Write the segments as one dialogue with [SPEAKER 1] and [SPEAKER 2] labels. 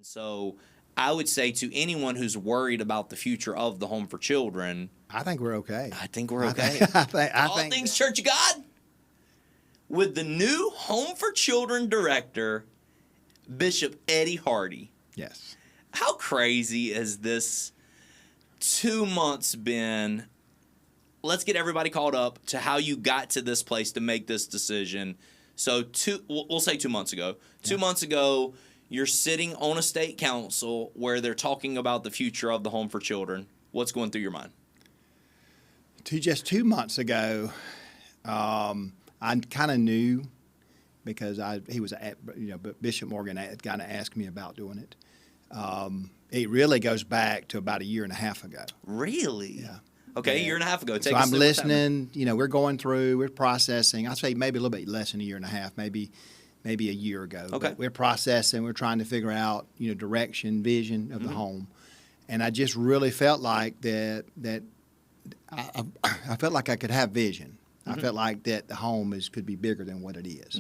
[SPEAKER 1] So I would say to anyone who's worried about the future of the Home for Children,
[SPEAKER 2] I think we're okay.
[SPEAKER 1] I think we're okay.
[SPEAKER 2] I
[SPEAKER 1] All
[SPEAKER 2] think
[SPEAKER 1] things Church of God, with the new Home for Children director, Bishop Eddie Hardy.
[SPEAKER 2] Yes.
[SPEAKER 1] How crazy has this 2 months been? Let's get everybody caught up to how you got to this place to make this decision. So we'll say 2 months ago. 2 months ago, you're sitting on a state council where they're talking about the future of the Home for Children. What's going through your mind?
[SPEAKER 2] Just 2 months ago, I kind of knew because Bishop Morgan had kind of asked me about doing it. It really goes back to about a year and a half ago.
[SPEAKER 1] Really?
[SPEAKER 2] Yeah.
[SPEAKER 1] Okay, a year and a half ago.
[SPEAKER 2] So I'm listening. We're going through. We're processing. I'd say maybe a little bit less than a year and a half. Maybe a year ago.
[SPEAKER 1] Okay.
[SPEAKER 2] But we're processing. We're trying to figure out direction, vision of the home, and I just really felt like that I felt like I could have vision. I felt like that the home could be bigger than what it is.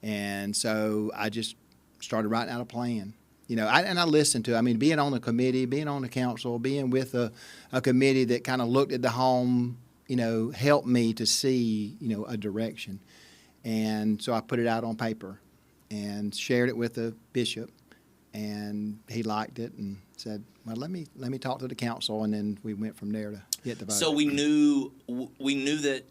[SPEAKER 2] And so I just started writing out a plan. I listened to, being on the committee, being on the council, being with a committee that kind of looked at the home, helped me to see, a direction. And so I put it out on paper and shared it with the bishop, and he liked it and said, well, let me talk to the council, and then we went from there to get the vote.
[SPEAKER 1] So we knew that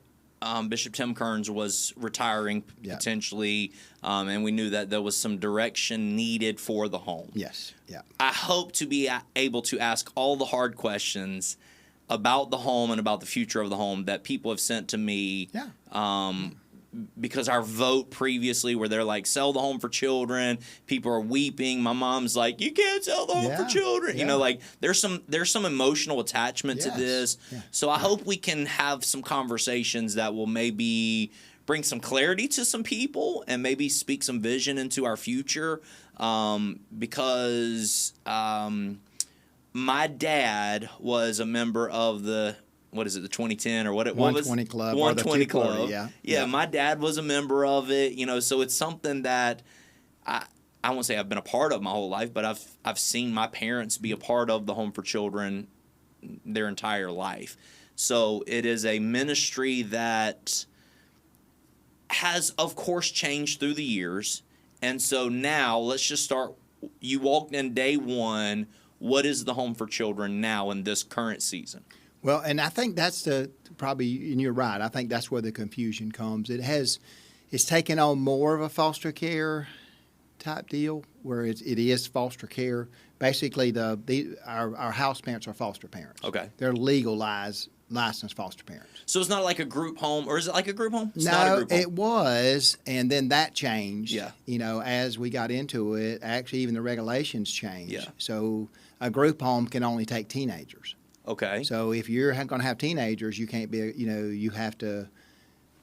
[SPEAKER 1] Bishop Tim Kearns was retiring potentially, and we knew that there was some direction needed for the home.
[SPEAKER 2] Yes, yeah.
[SPEAKER 1] I hope to be able to ask all the hard questions about the home and about the future of the home that people have sent to me.
[SPEAKER 2] Yeah.
[SPEAKER 1] Because our vote previously where they're like, sell the Home for Children, people are weeping. My mom's like, you can't sell the Home for Children.
[SPEAKER 2] Yeah.
[SPEAKER 1] There's some emotional attachment to this. Yeah. So I hope we can have some conversations that will maybe bring some clarity to some people and maybe speak some vision into our future. Because my dad was a member of the 2010 or what it was?
[SPEAKER 2] 120 Club.
[SPEAKER 1] 120 Club.
[SPEAKER 2] Yeah,
[SPEAKER 1] my dad was a member of it, so it's something that I won't say I've been a part of my whole life, but I've seen my parents be a part of the Home for Children their entire life. So it is a ministry that has, of course, changed through the years. And so now let's just start. You walked in day one. What is the Home for Children now in this current season?
[SPEAKER 2] Well, and I think that's probably, and you're right, I think that's where the confusion comes. It's taken on more of a foster care type deal, where it is foster care. Basically, our house parents are foster parents.
[SPEAKER 1] Okay.
[SPEAKER 2] They're licensed foster parents.
[SPEAKER 1] So it's not like a group home, or is it like a group home? It's
[SPEAKER 2] no,
[SPEAKER 1] not a group home.
[SPEAKER 2] It was, and then that changed.
[SPEAKER 1] Yeah.
[SPEAKER 2] As we got into it, actually even the regulations changed.
[SPEAKER 1] Yeah.
[SPEAKER 2] So a group home can only take teenagers.
[SPEAKER 1] Okay.
[SPEAKER 2] So if you're going to have teenagers, you can't be, you have to.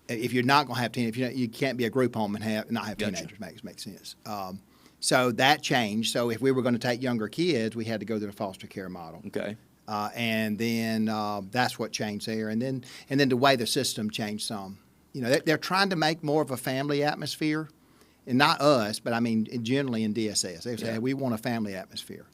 [SPEAKER 2] If you're not going to have teenagers, you can't be a group home and not have teenagers. Makes sense. So that changed. So if we were going to take younger kids, we had to go to the foster care model.
[SPEAKER 1] Okay.
[SPEAKER 2] And then that's what changed there. And then the way the system changed some. They're trying to make more of a family atmosphere, and not us, but generally in DSS, they say, hey, we want a family atmosphere,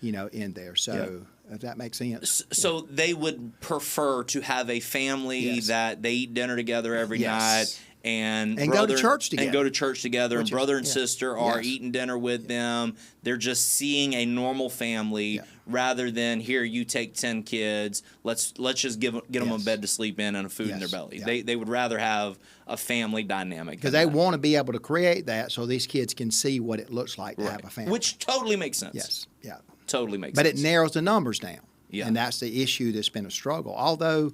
[SPEAKER 2] in there. So. Yeah. If that makes sense.
[SPEAKER 1] So they would prefer to have a family that they eat dinner together every night and
[SPEAKER 2] go to church together.
[SPEAKER 1] And go to church together, and brother and sister are eating dinner with them. They're just seeing a normal family rather than, here, you take 10 kids, let's just get them a bed to sleep in and a food in their belly. Yeah. They would rather have a family dynamic.
[SPEAKER 2] Because they want to be able to create that so these kids can see what it looks like to have a family.
[SPEAKER 1] Which totally makes sense.
[SPEAKER 2] Yes, yeah.
[SPEAKER 1] Totally makes
[SPEAKER 2] sense.
[SPEAKER 1] But
[SPEAKER 2] it narrows the numbers down.
[SPEAKER 1] Yeah.
[SPEAKER 2] And that's the issue that's been a struggle. Although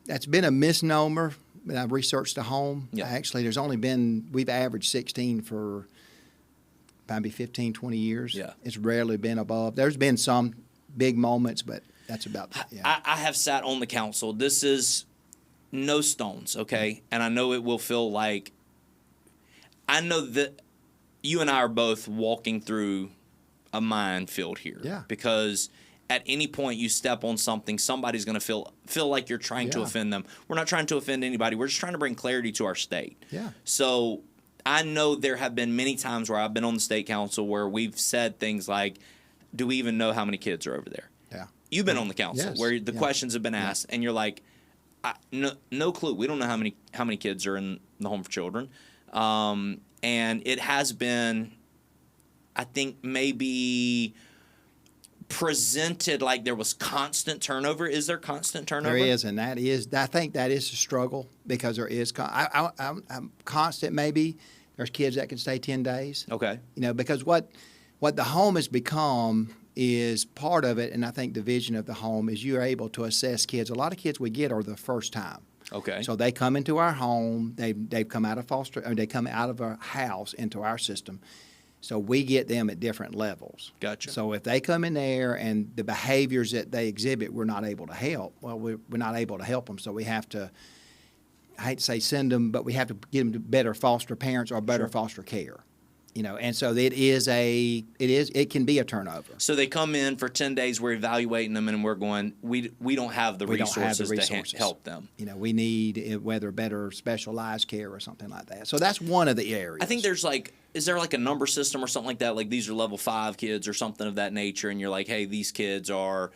[SPEAKER 2] that's been a misnomer, but I've researched the home. Yeah. Actually, we've averaged 16 for probably 15, 20 years.
[SPEAKER 1] Yeah.
[SPEAKER 2] It's rarely been above. There's been some big moments, but that's about that. Yeah.
[SPEAKER 1] I have sat on the council. This is no stones, okay? And I know it will feel like, I know that you and I are both walking through a minefield here.
[SPEAKER 2] Yeah.
[SPEAKER 1] Because at any point you step on something, somebody's going to feel like you're trying to offend them. We're not trying to offend anybody. We're just trying to bring clarity to our state.
[SPEAKER 2] Yeah.
[SPEAKER 1] So I know there have been many times where I've been on the state council where we've said things like, do we even know how many kids are over there?
[SPEAKER 2] Yeah.
[SPEAKER 1] You've been on the council
[SPEAKER 2] Yes.
[SPEAKER 1] where the questions have been asked, and you're like, no clue. We don't know how many kids are in the home for children. And it has been, I think, maybe presented like there was constant turnover. Is there constant turnover?
[SPEAKER 2] There is, and I think that is a struggle because there is. I'm constant. Maybe there's kids that can stay 10 days.
[SPEAKER 1] Okay.
[SPEAKER 2] Because what the home has become is part of it, and I think the vision of the home is you're able to assess kids. A lot of kids we get are the first time.
[SPEAKER 1] Okay.
[SPEAKER 2] So they come into our home. They've come out of foster, or they come out of a house into our system. So we get them at different levels.
[SPEAKER 1] Gotcha.
[SPEAKER 2] So if they come in there and the behaviors that they exhibit, we're not able to help. Well, we're not able to help them, so we have to, I hate to say send them, but we have to get them to better foster parents or better foster care. And so it can be a turnover.
[SPEAKER 1] So they come in for 10 days, we're evaluating them, and we're going, we don't have the resources to help them.
[SPEAKER 2] We need whether better specialized care or something like that. So that's one of the areas.
[SPEAKER 1] I think there's is there like a number system or something like that? Like these are level 5 kids or something of that nature, and you're like, hey, these kids are,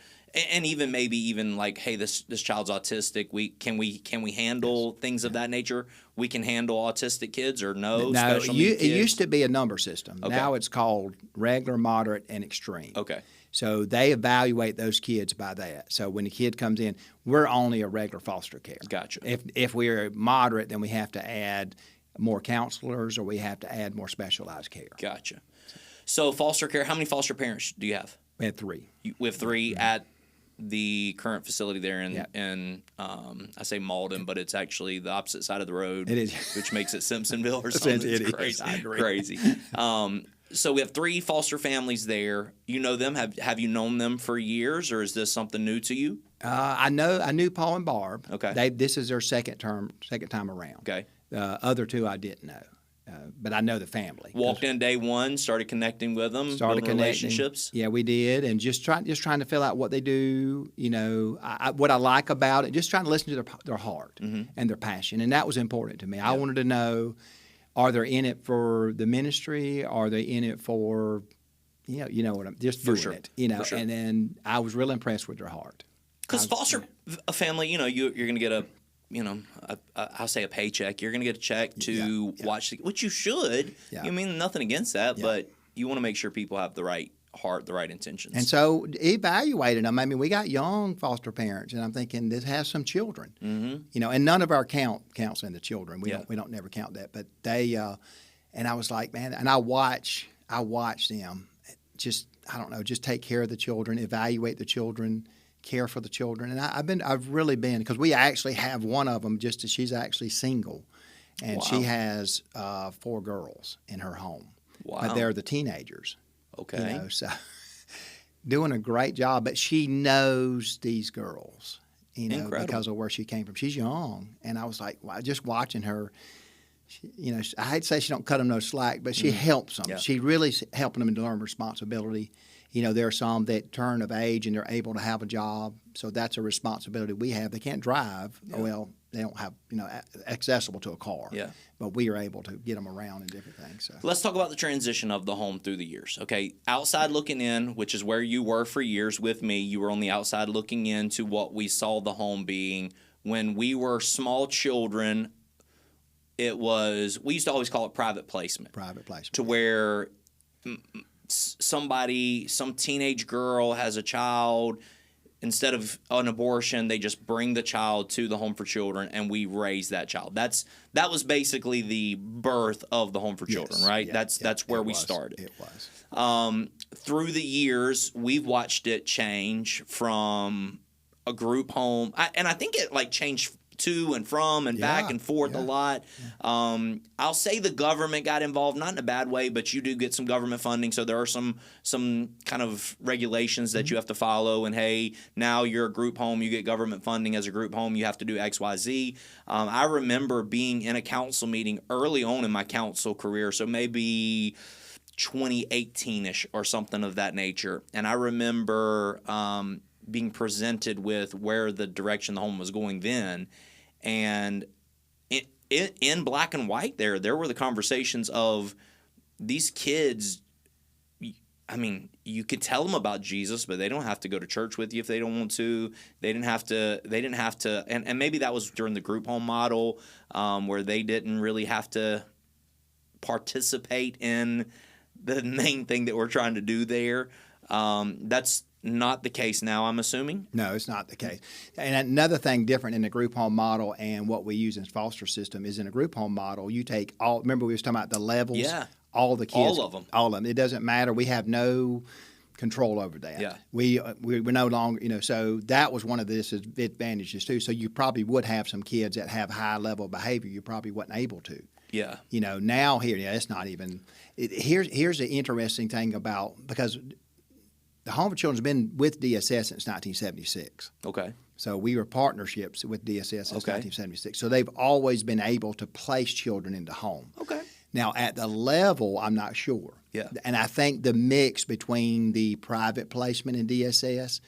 [SPEAKER 1] and even maybe even like, hey, this child's autistic. Can we handle things of that nature? We can handle autistic kids or no? Special needs kids?
[SPEAKER 2] It used to be a number system.
[SPEAKER 1] Okay.
[SPEAKER 2] Now it's called regular, moderate, and extreme.
[SPEAKER 1] Okay.
[SPEAKER 2] So they evaluate those kids by that. So when the kid comes in, we're only a regular foster care.
[SPEAKER 1] Gotcha.
[SPEAKER 2] If we're moderate, then we have to add more counselors or we have to add more specialized care.
[SPEAKER 1] Gotcha. So foster care, how many foster parents do you have?
[SPEAKER 2] We had 3.
[SPEAKER 1] We have 3 at the current facility there in I say Malden, but it's actually the opposite side of the road.
[SPEAKER 2] It is.
[SPEAKER 1] Which makes it Simpsonville or something.
[SPEAKER 2] It
[SPEAKER 1] It's
[SPEAKER 2] is.
[SPEAKER 1] crazy.
[SPEAKER 2] I agree.
[SPEAKER 1] Crazy. So we have 3 foster families there. You know them. Have you known them for years, or is this something new to you?
[SPEAKER 2] I knew Paul and Barb.
[SPEAKER 1] Okay.
[SPEAKER 2] This is their second time around.
[SPEAKER 1] Okay.
[SPEAKER 2] The other 2 I didn't know, but I know the family.
[SPEAKER 1] Walked in day 1, started connecting with them, building relationships.
[SPEAKER 2] Yeah, we did, and just trying to fill out what they do. What I like about it, just trying to listen to their heart and their passion, and that was important to me. I wanted to know, are they in it for the ministry? Are they in it for, what I'm just doing it?
[SPEAKER 1] For sure.
[SPEAKER 2] And then I was really impressed with their heart.
[SPEAKER 1] Because foster a family, you're going to get I'll say a paycheck. You're going to get a check to watch, which you should.
[SPEAKER 2] Yeah.
[SPEAKER 1] I mean, nothing against that, but you want to make sure people have the right heart, the right intentions.
[SPEAKER 2] And so evaluating them. I mean, we got young foster parents, and I'm thinking this has some children. Mm-hmm. And none of our counts in the children. We don't never count that, but they. And I was like, man, and I watch them. Just take care of the children, evaluate the children, care for the children, and I've really been, because we actually have one of them. She's actually single, and she has 4 girls in her home.
[SPEAKER 1] Wow.
[SPEAKER 2] But they're the teenagers.
[SPEAKER 1] Okay.
[SPEAKER 2] So doing a great job, but she knows these girls,
[SPEAKER 1] Incredible.
[SPEAKER 2] Because of where she came from. She's young, and I was like, wow, just watching her. I hate to say she don't cut them no slack, but she helps them.
[SPEAKER 1] Yeah.
[SPEAKER 2] She really helping them to learn responsibility. There are some that turn of age and they're able to have a job, so that's a responsibility we have. They can't drive. Yeah. Well, they don't have accessible to a car.
[SPEAKER 1] Yeah.
[SPEAKER 2] But we are able to get them around and different things. So.
[SPEAKER 1] Let's talk about the transition of the home through the years. Okay, outside looking in, which is where you were for years with me. You were on the outside looking into what we saw the home being when we were small children. We used to always call it private placement.
[SPEAKER 2] Private placement.
[SPEAKER 1] To where some teenage girl has a child, instead of an abortion, they just bring the child to the home for children and we raise that child. That was basically the birth of the home for children, right?
[SPEAKER 2] Yeah,
[SPEAKER 1] that's where we started.
[SPEAKER 2] It was.
[SPEAKER 1] Through the years, we've watched it change from a group home, and I think it changed to and from and back and forth a lot. I'll say the government got involved, not in a bad way, but you do get some government funding, so there are some kind of regulations that you have to follow. And hey, now you're a group home, you get government funding as a group home, you have to do X, Y, Z. I remember being in a council meeting early on in my council career, so maybe 2018-ish or something of that nature, and I remember being presented with where the direction the home was going then. And in black and white, there were the conversations of these kids. I mean, you could tell them about Jesus, but they don't have to go to church with you if they don't want to. They didn't have to, and maybe that was during the group home model, where they didn't really have to participate in the main thing that we're trying to do there. That's not the case now, I'm assuming.
[SPEAKER 2] No, it's not the case. And another thing different in the group home model and what we use in foster system is in a group home model, you take all. Remember, we was talking about the levels.
[SPEAKER 1] Yeah.
[SPEAKER 2] All the kids,
[SPEAKER 1] All of them.
[SPEAKER 2] all of them. It doesn't matter. We have no control over that.
[SPEAKER 1] Yeah.
[SPEAKER 2] We're no longer, so that was one of the disadvantages too. So you probably would have some kids that have high level behavior you probably wasn't able to.
[SPEAKER 1] Yeah.
[SPEAKER 2] Now here, it's not even. Here's the interesting thing about, because the Home for Children's been with DSS since 1976.
[SPEAKER 1] Okay.
[SPEAKER 2] So we were partnerships with DSS since
[SPEAKER 1] Okay.
[SPEAKER 2] 1976. So they've always been able to place children into home.
[SPEAKER 1] Okay.
[SPEAKER 2] Now, at the level, I'm not sure.
[SPEAKER 1] Yeah.
[SPEAKER 2] And I think the mix between the private placement and DSS,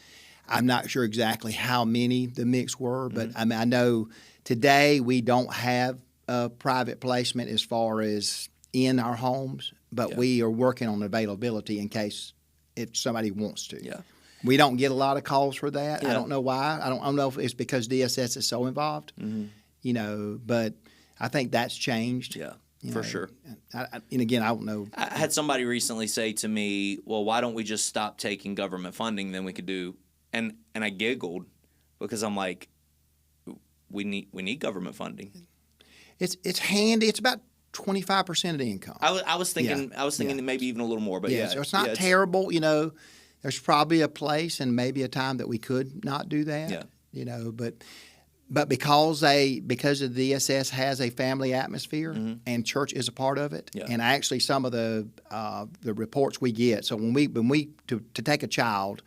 [SPEAKER 2] I'm not sure exactly how many the mix were, but I mean, I know today we don't have a private placement as far as in our homes, but we are working on availability in case if somebody wants to.
[SPEAKER 1] Yeah.
[SPEAKER 2] We don't get a lot of calls for that.
[SPEAKER 1] Yeah.
[SPEAKER 2] I don't know why. I don't know if it's because DSS is so involved, but I think that's changed.
[SPEAKER 1] Yeah. For sure.
[SPEAKER 2] And again, I don't know.
[SPEAKER 1] I had somebody recently say to me, well, why don't we just stop taking government funding? Then we could do, and I giggled because I'm like, we need government funding.
[SPEAKER 2] It's handy. It's about 25% of the income.
[SPEAKER 1] I was thinking that maybe even a little more, but
[SPEAKER 2] so it's not terrible. There's probably a place and maybe a time that we could not do that.
[SPEAKER 1] Yeah.
[SPEAKER 2] But because the DSS has a family atmosphere and church is a part of it, and actually some of the reports we get. So when we to take a child,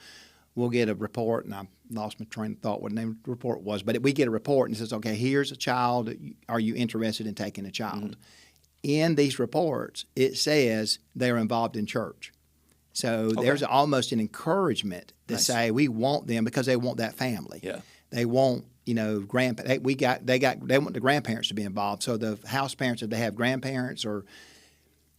[SPEAKER 2] we'll get a report, and I lost my train of thought what the name of the report was, but we get a report and it says, okay, here's a child. Are you interested in taking a child? In these reports, it says they're involved in church. So there's almost an encouragement to say we want them because they want that family.
[SPEAKER 1] Yeah.
[SPEAKER 2] They want they want the grandparents to be involved. So the house parents, if they have grandparents or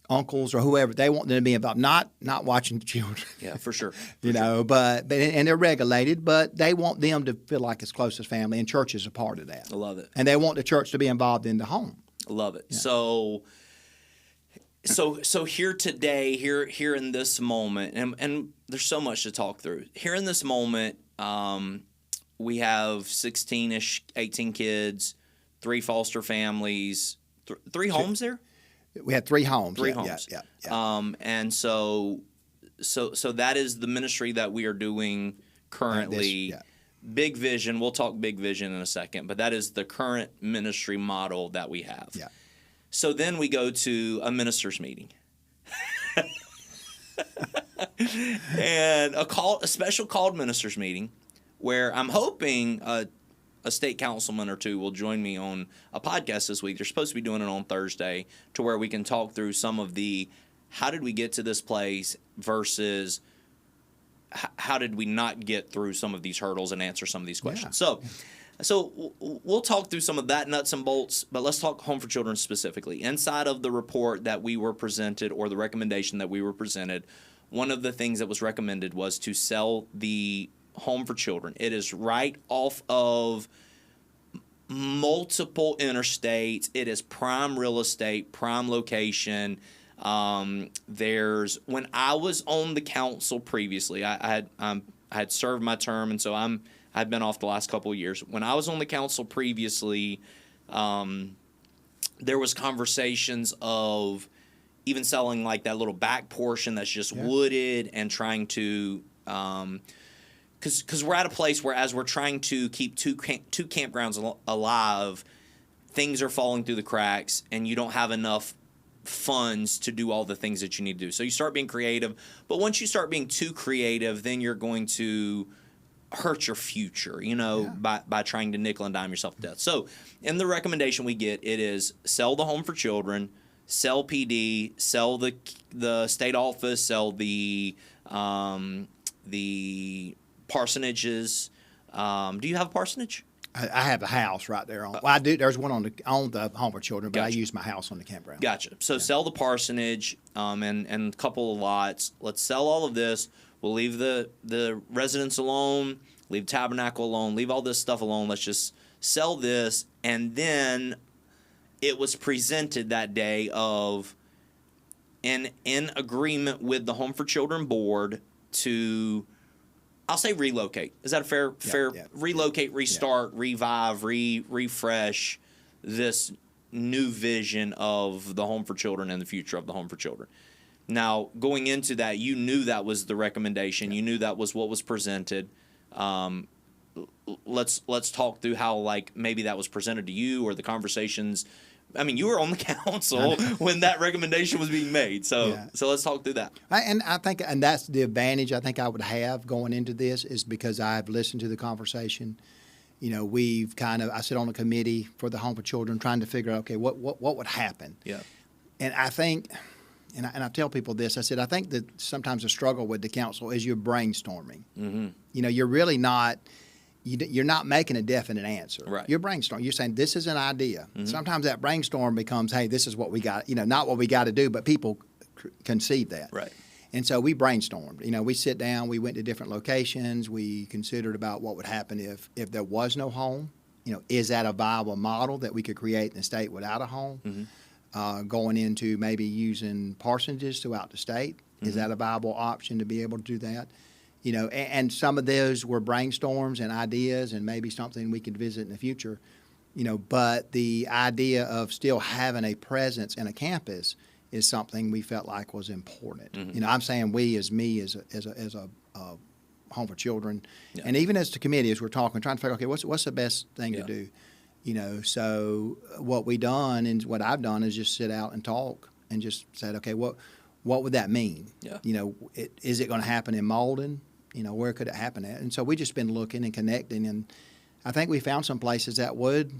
[SPEAKER 2] uncles or whoever, they want them to be involved. Not watching the children.
[SPEAKER 1] Yeah, for sure.
[SPEAKER 2] But and they're regulated, but they want them to feel like it's close as family, and church is a part of that.
[SPEAKER 1] I love it.
[SPEAKER 2] And they want the church to be involved in the home.
[SPEAKER 1] I love it. Yeah. So here today, here in this moment, and there's so much to talk through. Here in this moment, we have 16-ish, 18 kids, 3 foster families, 3 homes there?
[SPEAKER 2] We had 3 homes.
[SPEAKER 1] 3 homes.
[SPEAKER 2] Yeah.
[SPEAKER 1] And so that is the ministry that we are doing currently. Big Vision, we'll talk Big Vision in a second, but that is the current ministry model that we have.
[SPEAKER 2] Yeah.
[SPEAKER 1] So then we go to a minister's meeting. And a special called ministers meeting where I'm hoping a state councilman or 2 will join me on a podcast this week. They're supposed to be doing it on Thursday to where we can talk through some of the how did we get to this place versus how did we not get through some of these hurdles and answer some of these questions.
[SPEAKER 2] Yeah.
[SPEAKER 1] So we'll talk through some of that nuts and bolts, but let's talk Home for Children specifically. Inside of the report that we were presented or the recommendation that we were presented, one of the things that was recommended was to sell the Home for Children. It is right off of multiple interstates. It is prime real estate, prime location. When I was on the council previously, I had served my term, and so I've been off the last couple of years. When I was on the council previously, there was conversations of even selling like that little back portion that's just wooded and trying to because we're at a place where as we're trying to keep two campgrounds alive, things are falling through the cracks and you don't have enough funds to do all the things that you need to do. So you start being creative, but once you start being too creative, then you're going to hurt your future, by trying to nickel and dime yourself to death. So in the recommendation we get, it is sell the Home for Children, sell PD, sell the state office, sell the parsonages. Do you have a parsonage?
[SPEAKER 2] I have a house right there on. Well, I do. There's one on the home for children, but
[SPEAKER 1] Gotcha.
[SPEAKER 2] I use my house on the campground.
[SPEAKER 1] Gotcha. So sell the parsonage, and a couple of lots. Let's sell all of this. We'll leave the residents alone. Leave tabernacle alone. Leave all this stuff alone. Let's just sell this. And then it was presented that day of in agreement with the Home for Children board to, I'll say, relocate. Is that a fair
[SPEAKER 2] yeah.
[SPEAKER 1] relocate, restart, revive, refresh this new vision of the Home for Children and the future of the Home for Children? Now, going into that, you knew that was the recommendation. You knew that was what was presented. Let's talk through how, like, maybe that was presented to you or the conversations. I mean, you were on the council when that recommendation was being made. So let's talk through that.
[SPEAKER 2] I think that's the advantage I think I would have going into this, is because I've listened to the conversation. You know, I sit on a committee for the Home for Children trying to figure out, okay, what would happen?
[SPEAKER 1] Yeah.
[SPEAKER 2] And I think, and I tell people this, I said, I think that sometimes the struggle with the council is you're brainstorming. Mm-hmm. You know, you're really not, you're not making a definite answer.
[SPEAKER 1] Right.
[SPEAKER 2] You're brainstorming. You're saying, this is an idea. Mm-hmm. Sometimes that brainstorm becomes, hey, this is what we got, not what we got to do, but people conceive that.
[SPEAKER 1] Right.
[SPEAKER 2] And so we brainstormed. You know, we sit down, we went to different locations, we considered about what would happen if there was no home. You know, is that a viable model that we could create in the state without a home? Mm-hmm. Going into maybe using parsonages throughout the state. Mm-hmm. Is that a viable option to be able to do that? You know, and some of those were brainstorms and ideas and maybe something we could visit in the future. You know, but the idea of still having a presence in a campus is something we felt like was important. Mm-hmm. You know, I'm saying we as a Home for Children, and even as the committee, as we're talking, trying to figure, okay, what's the best thing to do? You know, so what we done and what I've done is just sit out and talk and just said, okay, what would that mean? Yeah. You know, is it going to happen in Malden? You know, where could it happen at? And so we just been looking and connecting, and I think we found some places that would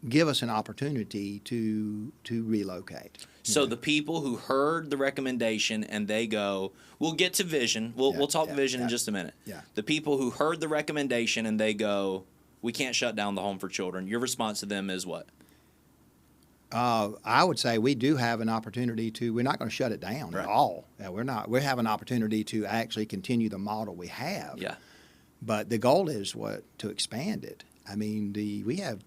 [SPEAKER 2] give us an opportunity to relocate.
[SPEAKER 1] So the people who heard the recommendation and they go, we'll get to vision. We'll talk vision in just a minute. Yeah. The people who heard the recommendation and they go, we can't shut down the Home for Children. Your response to them is what?
[SPEAKER 2] I would say we do have an opportunity to. We're not going to shut it down at all. Yeah, we're not. We have an opportunity to actually continue the model we have. Yeah. But the goal is to expand it. I mean, we have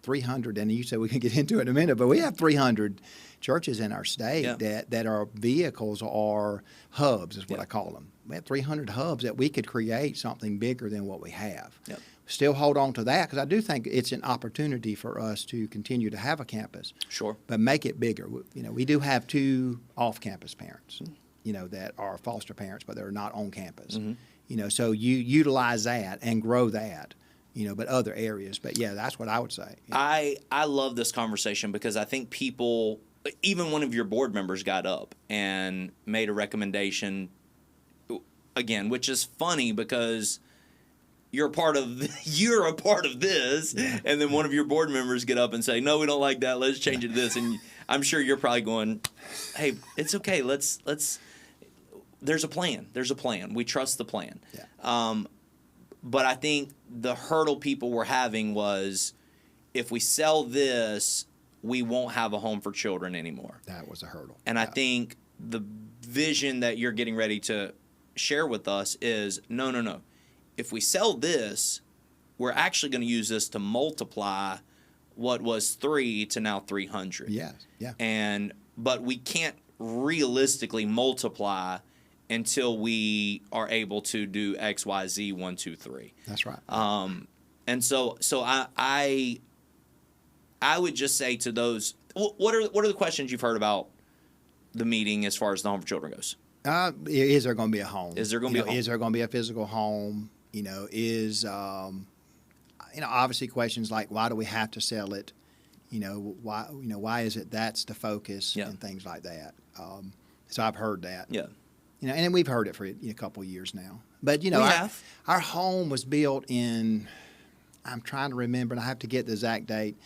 [SPEAKER 2] 300, and you said we can get into it in a minute, but we have 300 churches in our state that are vehicles or hubs, is what I call them. We have 300 hubs that we could create something bigger than what we have. Yep. Still hold on to that, because I do think it's an opportunity for us to continue to have a campus. Sure. But make it bigger. You know, we do have 2 off-campus parents, you know, that are foster parents, but they're not on campus. Mm-hmm. You know, so you utilize that and grow that. You know, but other areas. But yeah, that's what I would say.
[SPEAKER 1] I love this conversation because I think people, even one of your board members got up and made a recommendation again, which is funny because you're a part of this, and then one of your board members get up and say, no, we don't like that, let's change it to this. And I'm sure you're probably going, hey, it's okay, let's there's a plan, we trust the plan. But I think the hurdle people were having was, if we sell this, we won't have a Home for Children anymore.
[SPEAKER 2] That was a hurdle.
[SPEAKER 1] And I think the vision that you're getting ready to share with us is, no. If we sell this, we're actually going to use this to multiply what was 3 to now 300.
[SPEAKER 2] Yes, yeah.
[SPEAKER 1] But we can't realistically multiply until we are able to do X, Y, Z, 1, 2, 3.
[SPEAKER 2] That's right.
[SPEAKER 1] And so I would just say to those, what are the questions you've heard about the meeting as far as the Home for Children goes?
[SPEAKER 2] Is there going to be a home?
[SPEAKER 1] Is there going to be a home?
[SPEAKER 2] Is there going to be a physical home? You know, obviously questions like, why do we have to sell it? Why is it that's the focus and things like that. So I've heard that. Yeah. You know, and we've heard it for a couple of years now. But, our home was built in, I'm trying to remember, and I have to get the exact date.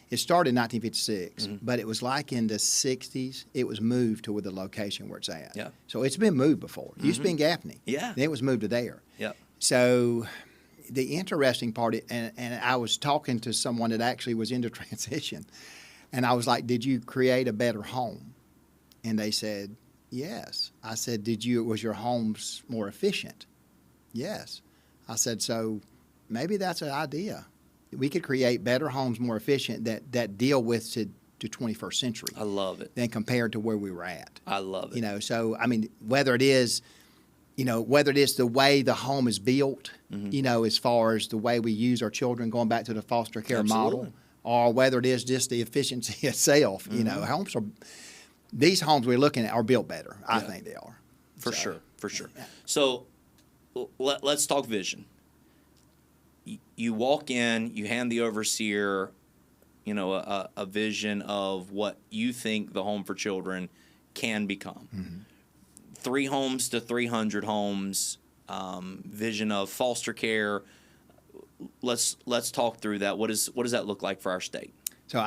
[SPEAKER 2] It started in 1956, but it was like in the 60s, it was moved to the location where it's at. Yeah. So it's been moved before. It used to be in Gaffney. Yeah. Then it was moved to there. Yeah. So the interesting part, and I was talking to someone that actually was into transition, and I was like, "Did you create a better home?" And they said, "Yes." I said, was your homes more efficient?" "Yes." I said, "So maybe that's an idea. We could create better homes, more efficient, that deal with the 21st century."
[SPEAKER 1] I love it.
[SPEAKER 2] Than compared to where we were at.
[SPEAKER 1] I love it.
[SPEAKER 2] So I mean, whether it is the way the home is built, as far as the way we use our children, going back to the foster care model, or whether it is just the efficiency itself. These homes we're looking at are built better. I think they are.
[SPEAKER 1] For sure. So let's talk vision. You walk in, you hand the overseer, a vision of what you think the Home for Children can become. 3 homes to 300 homes, vision of foster care. Let's talk through that. What does that look like for our state?
[SPEAKER 2] So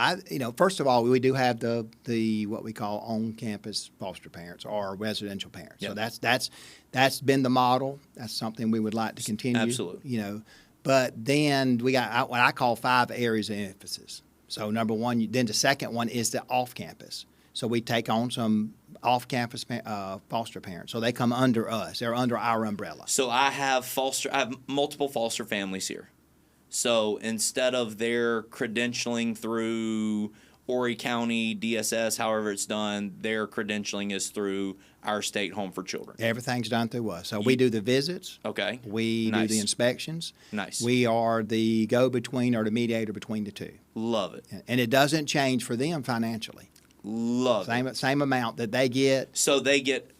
[SPEAKER 2] first of all, we do have the what we call on-campus foster parents or residential parents.
[SPEAKER 1] Yep.
[SPEAKER 2] So that's been the model. That's something we would like to continue.
[SPEAKER 1] Absolutely.
[SPEAKER 2] But then we got what I call 5 areas of emphasis. So number one, then the second one is the off-campus. So we take on some off-campus foster parents. So they come under us. They're under our umbrella.
[SPEAKER 1] So I have multiple foster families here. So instead of their credentialing through Horry County, DSS, however it's done, their credentialing is through our state Home for Children.
[SPEAKER 2] Everything's done through us. So we do the visits.
[SPEAKER 1] Okay.
[SPEAKER 2] We do the inspections.
[SPEAKER 1] Nice.
[SPEAKER 2] We are the go-between or the mediator between the two.
[SPEAKER 1] Love it.
[SPEAKER 2] And it doesn't change for them financially.
[SPEAKER 1] Love it.
[SPEAKER 2] Same amount that they get.
[SPEAKER 1] So they get,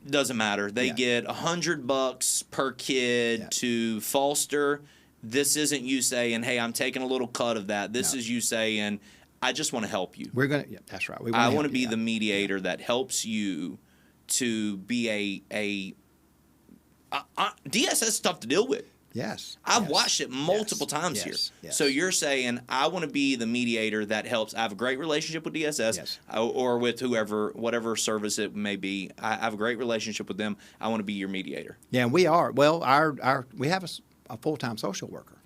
[SPEAKER 1] doesn't matter. They get $100 per kid to foster. This isn't you saying, "Hey, I'm taking a little cut of that." This is you saying, "I just want to help you."
[SPEAKER 2] That's right.
[SPEAKER 1] I want to be the mediator that helps you to be DSS is tough to deal with.
[SPEAKER 2] Yes.
[SPEAKER 1] I've watched it multiple times here.
[SPEAKER 2] Yes.
[SPEAKER 1] So you're saying, I want to be the mediator that helps. I have a great relationship with DSS or with whatever service it may be. I have a great relationship with them. I want to be your mediator.
[SPEAKER 2] Yeah, and we are. Well, we have a full-time social worker.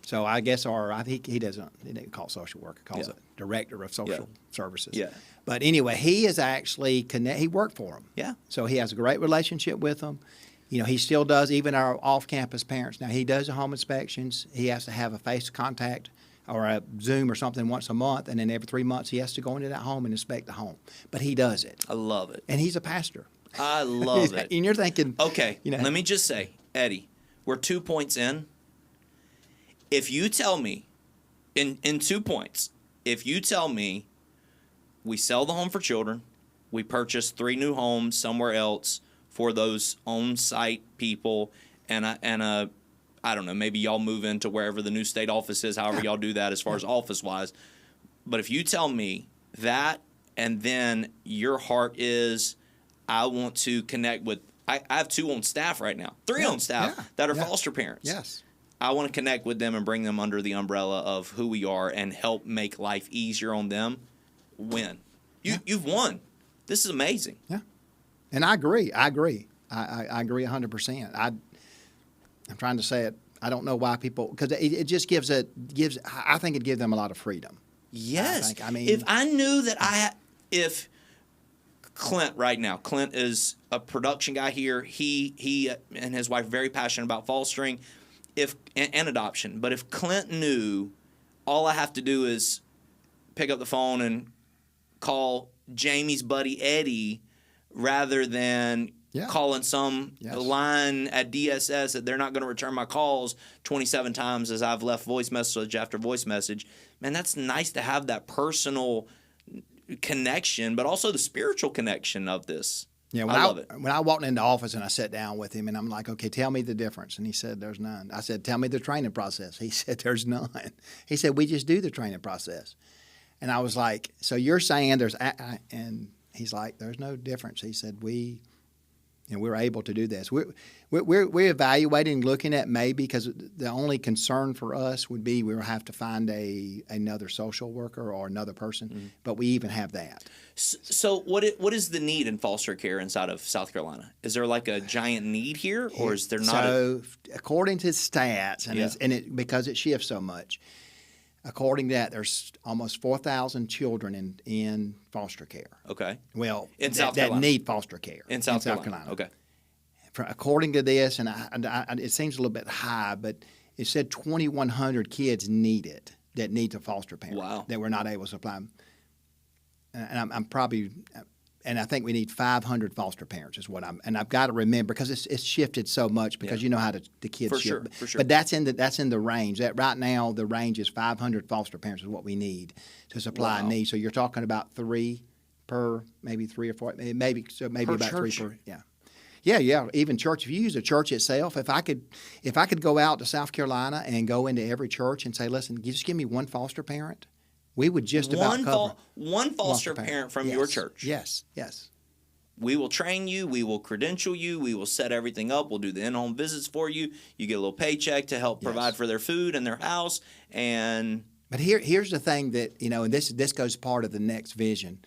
[SPEAKER 2] So I guess he didn't call it social worker. He calls it director of social services.
[SPEAKER 1] Yeah.
[SPEAKER 2] But anyway, he is actually he worked for them.
[SPEAKER 1] Yeah.
[SPEAKER 2] So he has a great relationship with them. He still does, even our off-campus parents. Now, he does the home inspections. He has to have a face contact or a Zoom or something once a month, and then every 3 months he has to go into that home and inspect the home. But he does it.
[SPEAKER 1] I love it.
[SPEAKER 2] And he's a pastor.
[SPEAKER 1] I love it.
[SPEAKER 2] And you're thinking...
[SPEAKER 1] Okay, let me just say, Eddie, we're 2 points in. If you tell me, in 2 points, if you tell me we sell the Home for Children, we purchase 3 new homes somewhere else for those on-site people, and I don't know, maybe y'all move into wherever the new state office is, however y'all do that as far as office-wise. But if you tell me that, and then your heart is, I want to connect with, I have 2 on staff right now, 3 on staff that are foster parents.
[SPEAKER 2] Yes.
[SPEAKER 1] I want to connect with them and bring them under the umbrella of who we are and help make life easier on them. Win. You've won. This is amazing. Yeah.
[SPEAKER 2] And I agree. I agree 100%. I'm trying to say it. I don't know why people, because it just I think it gives them a lot of freedom.
[SPEAKER 1] Yes. If I knew that if Clint right now, Clint is a production guy here. He and his wife are very passionate about fostering and adoption. But if Clint knew all I have to do is pick up the phone and call Jamie's buddy Eddie rather than calling some line at DSS that they're not going to return my calls 27 times as I've left voice message after voice message. Man, that's nice to have that personal connection, but also the spiritual connection of this.
[SPEAKER 2] Yeah,
[SPEAKER 1] I love it.
[SPEAKER 2] When I walked into the office and I sat down with him and I'm like, okay, tell me the difference. And he said, there's none. I said, tell me the training process. He said, there's none. He said, we just do the training process. And I was like, so you're saying and he's like, there's no difference. He said, we And we're able to do this. We're evaluating, looking at maybe, because the only concern for us would be we'll have to find another social worker or another person, but we even have that.
[SPEAKER 1] So what is the need in foster care inside of South Carolina? Is there like a giant need here, or is there not?
[SPEAKER 2] So according to stats, and because it shifts so much, according to that, there's almost 4,000 children in foster care.
[SPEAKER 1] Okay.
[SPEAKER 2] Well,
[SPEAKER 1] in South Carolina.
[SPEAKER 2] That need foster care.
[SPEAKER 1] In South Carolina. Okay.
[SPEAKER 2] According to this, and it seems a little bit high, but it said 2,100 kids need it, that needs a foster parent.
[SPEAKER 1] Wow.
[SPEAKER 2] That we're not able to supply. And I'm probably, and I think we need 500 foster parents is what and I've got to remember, because it's shifted so much, because you know how the kids
[SPEAKER 1] for
[SPEAKER 2] shift.
[SPEAKER 1] For sure.
[SPEAKER 2] But that's in the range. That right now the range is 500 foster parents is what we need to supply a need. So you're talking about 3 per, maybe 3 or 4, maybe
[SPEAKER 1] per
[SPEAKER 2] about
[SPEAKER 1] church.
[SPEAKER 2] 3 per, yeah. Even church. If you use a church itself, if I could go out to South Carolina and go into every church and say, listen, you just give me one foster parent, we would just about cover
[SPEAKER 1] one foster parent from your church.
[SPEAKER 2] Yes.
[SPEAKER 1] We will train you. We will credential you. We will set everything up. We'll do the in-home visits for you. You get a little paycheck to help provide for their food and their house.
[SPEAKER 2] But here's the thing that, and this goes part of the next vision.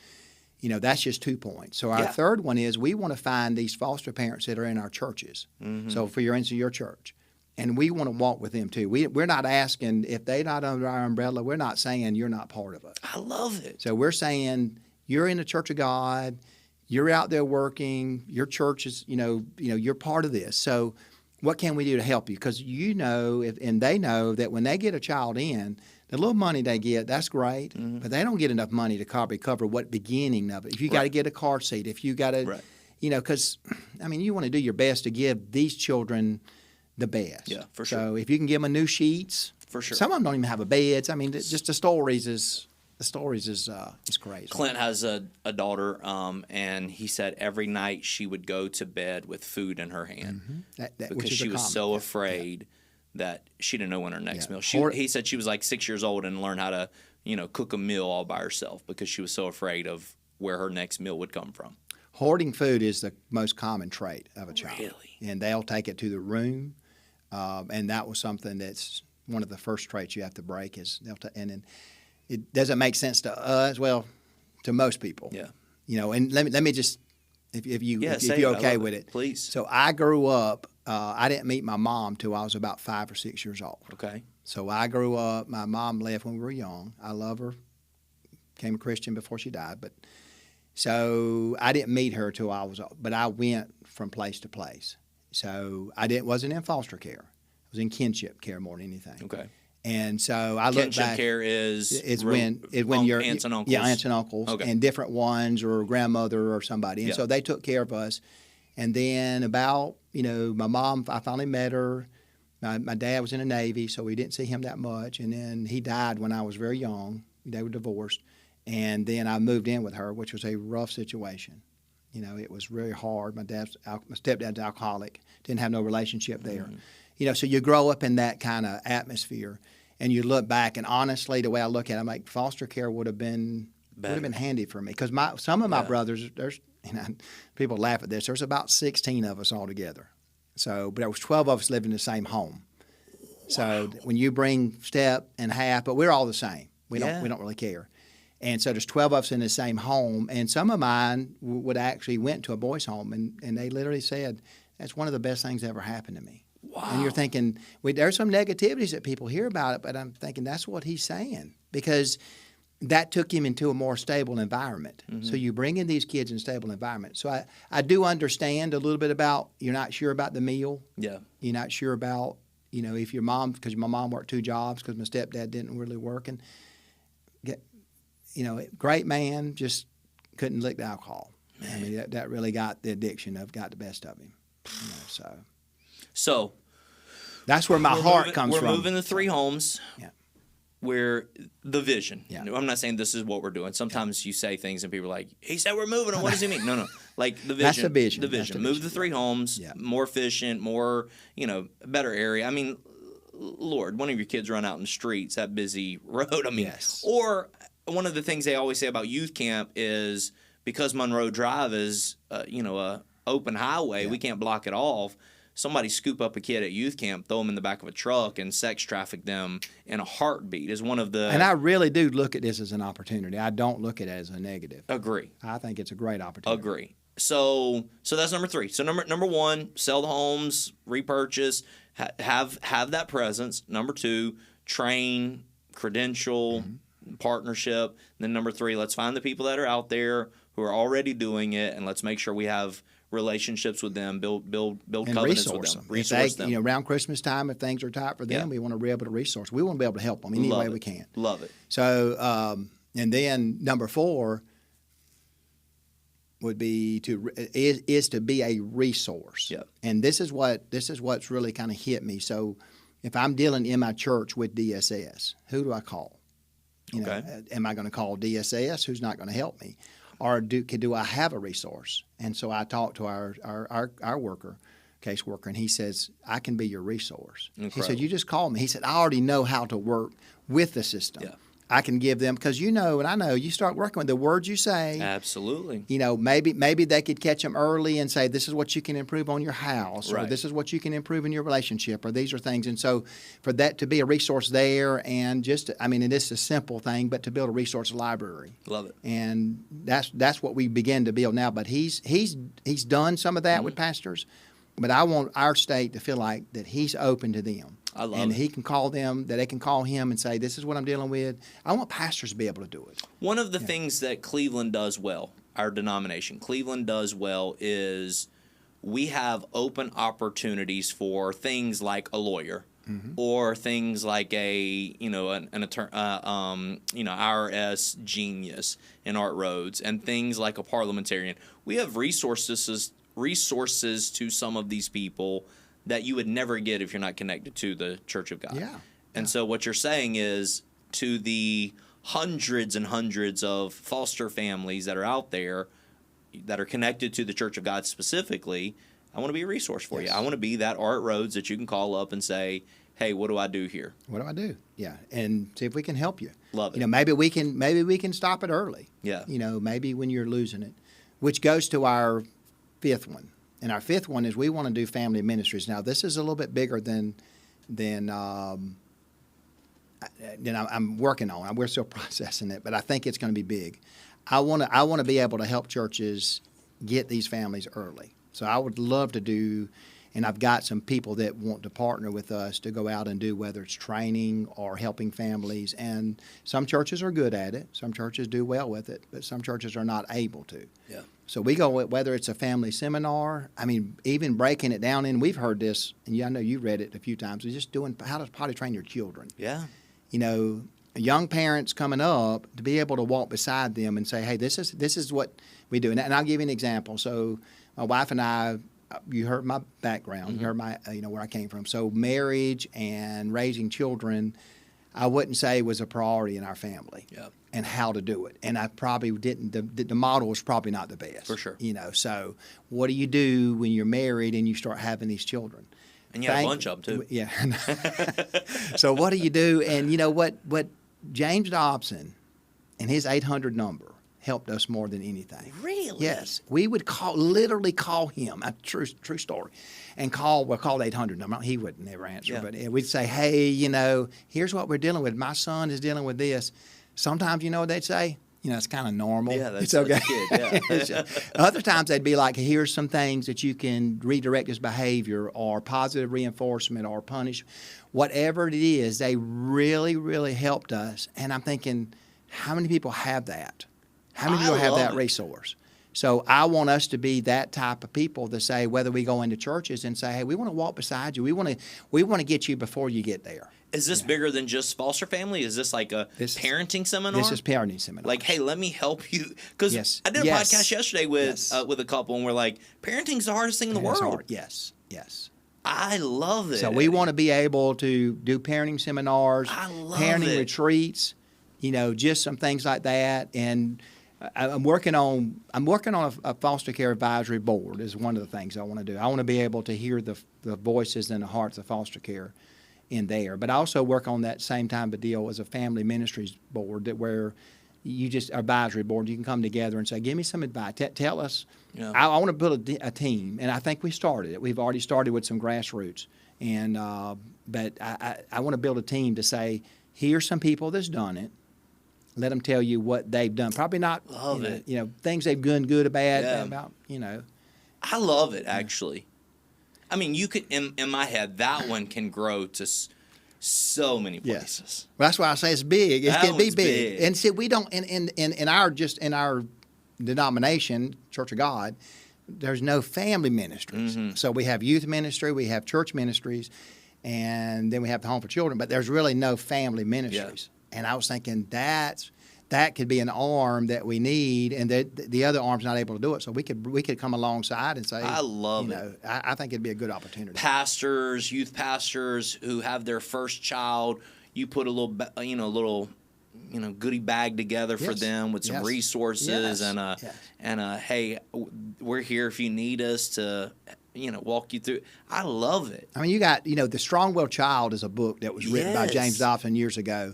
[SPEAKER 2] That's just 2 points. So our third one is we want to find these foster parents that are in our churches. Mm-hmm. So for instance, your church. And we want to walk with them too. We're not asking, if they're not under our umbrella, we're not saying you're not part of us.
[SPEAKER 1] I love it.
[SPEAKER 2] So we're saying you're in the Church of God, you're out there working, your church is, you're part of this. So what can we do to help you? Because and they know that when they get a child in, the little money they get, that's great, but they don't get enough money to cover what beginning of it. If you got to get a car seat, if you got to, because, you want to do your best to give these children the best.
[SPEAKER 1] Yeah, for sure.
[SPEAKER 2] So if you can give them new sheets,
[SPEAKER 1] for sure.
[SPEAKER 2] Some of them don't even have beds. Just the stories is crazy.
[SPEAKER 1] Clint has a daughter, and he said every night she would go to bed with food in her hand because she was so afraid that she didn't know when her next meal. He said she was like 6 years old and learned how to cook a meal all by herself because she was so afraid of where her next meal would come from. Hoarding
[SPEAKER 2] food is the most common trait of a child.
[SPEAKER 1] Really?
[SPEAKER 2] And they'll take it to the room. And that was something that's one of the first traits you have to break is and it doesn't make sense to us, to most people.
[SPEAKER 1] Yeah.
[SPEAKER 2] And let me just, if you're okay with it.
[SPEAKER 1] Please.
[SPEAKER 2] So I grew up, I didn't meet my mom till I was about 5 or 6 years old.
[SPEAKER 1] Okay.
[SPEAKER 2] So I grew up, my mom left when we were young. I love her, became a Christian before she died, but so I didn't meet her till but I went from place to place. So I wasn't in foster care. I was in kinship care more than anything.
[SPEAKER 1] Okay.
[SPEAKER 2] And so I look back.
[SPEAKER 1] Kinship care is
[SPEAKER 2] when you're
[SPEAKER 1] aunts and uncles.
[SPEAKER 2] Yeah, aunts and uncles, and different ones, or grandmother or somebody. And so they took care of us. And then about my mom, I finally met her. My dad was in the Navy, so we didn't see him that much. And then he died when I was very young. They were divorced. And then I moved in with her, which was a rough situation. It was really hard. My stepdad's alcoholic. Didn't have no relationship there. Mm-hmm. So you grow up in that kind of atmosphere, and you look back. And honestly, the way I look at it, I'm like, foster care would have been handy for me, because some of my brothers, there's people laugh at this. There's about 16 of us all together. So, but there was 12 of us living in the same home. Wow. So when you bring step and half, but we're all the same. We don't really care. And so there's 12 of us in the same home, and some of mine went to a boys' home, and they literally said, that's one of the best things that ever happened to me.
[SPEAKER 1] Wow.
[SPEAKER 2] And you're thinking, there's some negativities that people hear about it, but I'm thinking that's what he's saying, because that took him into a more stable environment. Mm-hmm. So you bring in these kids in a stable environment. So I do understand a little bit about, you're not sure about the meal.
[SPEAKER 1] Yeah.
[SPEAKER 2] You're not sure about, if your mom, because my mom worked 2 jobs because my stepdad didn't really work, and great man, just couldn't lick the alcohol. Man. That really got the addiction got the best of him. So that's where my heart comes from.
[SPEAKER 1] We're moving to 3 homes.
[SPEAKER 2] Yeah.
[SPEAKER 1] Where the vision.
[SPEAKER 2] Yeah.
[SPEAKER 1] I'm not saying this is what we're doing. Sometimes you say things and people are like, he said we're moving, and what does he mean? No. Like the vision.
[SPEAKER 2] That's the vision.
[SPEAKER 1] The vision. Move the 3 homes, more efficient, more, better area. Lord, one of your kids run out in the streets, that busy road.
[SPEAKER 2] Yes.
[SPEAKER 1] Or one of the things they always say about youth camp is, because Monroe Drive is, a open highway.
[SPEAKER 2] Yeah.
[SPEAKER 1] We can't block it off. Somebody scoop up a kid at youth camp, throw them in the back of a truck, and sex traffic them in a heartbeat is one of the.
[SPEAKER 2] And I really do look at this as an opportunity. I don't look at it as a negative.
[SPEAKER 1] Agree.
[SPEAKER 2] I think it's a great opportunity.
[SPEAKER 1] Agree. So that's number 3. So number 1, sell the homes, repurchase, have that presence. Number 2, train, credential, partnership. And then number 3, let's find the people that are out there who are already doing it, and let's make sure we have relationships with them, build
[SPEAKER 2] And
[SPEAKER 1] covenants with them, resource them.
[SPEAKER 2] Around Christmas time, if things are tight for them, we want to be able to resource. We want to be able to help them any way we can.
[SPEAKER 1] Love it.
[SPEAKER 2] So, and then number 4 would be is to be a resource.
[SPEAKER 1] Yep.
[SPEAKER 2] And this is what's really kind of hit me. So, if I'm dealing in my church with DSS, who do I call? Am I going to call DSS? Who's not going to help me? Or do I have a resource? And so I talked to our worker, caseworker, and he says, I can be your resource.
[SPEAKER 1] Incredible.
[SPEAKER 2] He said, you just call me. He said, I already know how to work with the system.
[SPEAKER 1] Yeah.
[SPEAKER 2] I can give them, because and I know, you start working with the words you say.
[SPEAKER 1] Absolutely.
[SPEAKER 2] Maybe they could catch them early and say, this is what you can improve on your house,
[SPEAKER 1] right.
[SPEAKER 2] or this is what you can improve in your relationship, or these are things. And so for that to be a resource there, and and it's a simple thing, but to build a resource library.
[SPEAKER 1] Love it.
[SPEAKER 2] And that's what we begin to build now. But he's done some of that with pastors, but I want our state to feel like that he's open to them.
[SPEAKER 1] I love
[SPEAKER 2] and
[SPEAKER 1] it.
[SPEAKER 2] he can call them, that they can call him and say, this is what I'm dealing with. I want pastors to be able to do it.
[SPEAKER 1] One of the things that Cleveland does well, our denomination, Cleveland does well, is we have open opportunities for things like a lawyer, or things like an attorney, IRS genius in Art Rhodes, and things like a parliamentarian. We have resources to some of these people that you would never get if you're not connected to the Church of God.
[SPEAKER 2] Yeah.
[SPEAKER 1] And so what you're saying is, to the hundreds and hundreds of foster families that are out there that are connected to the Church of God specifically, I want to be a resource for you. I want to be that Art Rhodes that you can call up and say, hey, what do I do here?
[SPEAKER 2] What do I do? Yeah, and see if we can help you.
[SPEAKER 1] Love it.
[SPEAKER 2] Maybe we can stop it early.
[SPEAKER 1] Yeah.
[SPEAKER 2] Maybe when you're losing it, which goes to our 5th one. And our 5th one is we want to do family ministries. Now, this is a little bit bigger than I'm working on. We're still processing it, but I think it's going to be big. I want to be able to help churches get these families early. So I would love to do, and I've got some people that want to partner with us to go out and do, whether it's training or helping families. And some churches are good at it. Some churches do well with it, but some churches are not able to.
[SPEAKER 1] Yeah.
[SPEAKER 2] So we go with, whether it's a family seminar, even breaking it down, and we've heard this, and I know you read it a few times, is just doing how to potty train your children.
[SPEAKER 1] Yeah.
[SPEAKER 2] Young parents coming up, to be able to walk beside them and say, hey, this is what we do. And I'll give you an example. So my wife and I, you heard my background, you heard my, where I came from. So marriage and raising children, I wouldn't say was a priority in our family.
[SPEAKER 1] Yep.
[SPEAKER 2] And how to do it. And I probably didn't, the model was probably not the best.
[SPEAKER 1] For sure.
[SPEAKER 2] So what do you do when you're married and you start having these children?
[SPEAKER 1] And you have a bunch of them, too.
[SPEAKER 2] Yeah. So what do you do? And what James Dobson and his 800 number helped us more than anything.
[SPEAKER 1] Really?
[SPEAKER 2] Yes. We would literally call him, a true story, and call the 800 number. He would never answer, but we'd say, hey, here's what we're dealing with. My son is dealing with this. Sometimes, what they'd say? It's kind of normal.
[SPEAKER 1] Yeah,
[SPEAKER 2] it's okay.
[SPEAKER 1] That's good, yeah.
[SPEAKER 2] Other times they'd be like, here's some things that you can redirect his behavior, or positive reinforcement, or punish. Whatever it is, they really, really helped us. And I'm thinking, how many people have that? How many people have that resource? So I want us to be that type of people to say, whether we go into churches and say, hey, we want to walk beside you. We want to get you before you get there.
[SPEAKER 1] Is this bigger than just foster family? Is this like a parenting seminar?
[SPEAKER 2] This is parenting seminar.
[SPEAKER 1] Like, hey, let me help you. Because I did a podcast yesterday with a couple, and we're like, parenting's the hardest thing in the world.
[SPEAKER 2] Hard. Yes.
[SPEAKER 1] I love it.
[SPEAKER 2] So we want to be able to do parenting seminars, parenting retreats, just some things like that. And I'm working on a foster care advisory board is one of the things I want to do. I want to be able to hear the voices and the hearts of foster care in there. But I also work on that same type of deal as a family ministries board, that where, you just advisory board. You can come together and say, give me some advice. Tell us.
[SPEAKER 1] Yeah.
[SPEAKER 2] I want to build a team, and I think we started it. We've already started with some grassroots, and but I want to build a team to say, here's some people that's done it. Let them tell you what they've done. Probably not
[SPEAKER 1] Love it.
[SPEAKER 2] You know, things they've done good or bad
[SPEAKER 1] Yeah.
[SPEAKER 2] about, you know.
[SPEAKER 1] I love it, actually. I mean, you could, in my head, that one can grow to so many places.
[SPEAKER 2] Yes. Well, that's why I say it's big. It
[SPEAKER 1] That
[SPEAKER 2] can be
[SPEAKER 1] one's
[SPEAKER 2] big.
[SPEAKER 1] big.
[SPEAKER 2] And see, we don't in our denomination, Church of God, there's no family ministries.
[SPEAKER 1] Mm-hmm.
[SPEAKER 2] So we have youth ministry, we have church ministries, and then we have the home for children. But there's really no family ministries. And I was thinking that could be an arm that we need, and that the other arm's not able to do it. So we could come alongside and say,
[SPEAKER 1] I love
[SPEAKER 2] you know, I think it'd be a good opportunity.
[SPEAKER 1] Pastors, youth pastors who have their first child, you put a little goodie bag together for
[SPEAKER 2] Yes.
[SPEAKER 1] them with some
[SPEAKER 2] Yes.
[SPEAKER 1] resources
[SPEAKER 2] Yes.
[SPEAKER 1] and
[SPEAKER 2] Yes.
[SPEAKER 1] hey, we're here if you need us to, walk you through. I love it.
[SPEAKER 2] I mean, you got, The Strong-Willed Child is a book that was written by
[SPEAKER 1] Yes.
[SPEAKER 2] James Dobson years ago.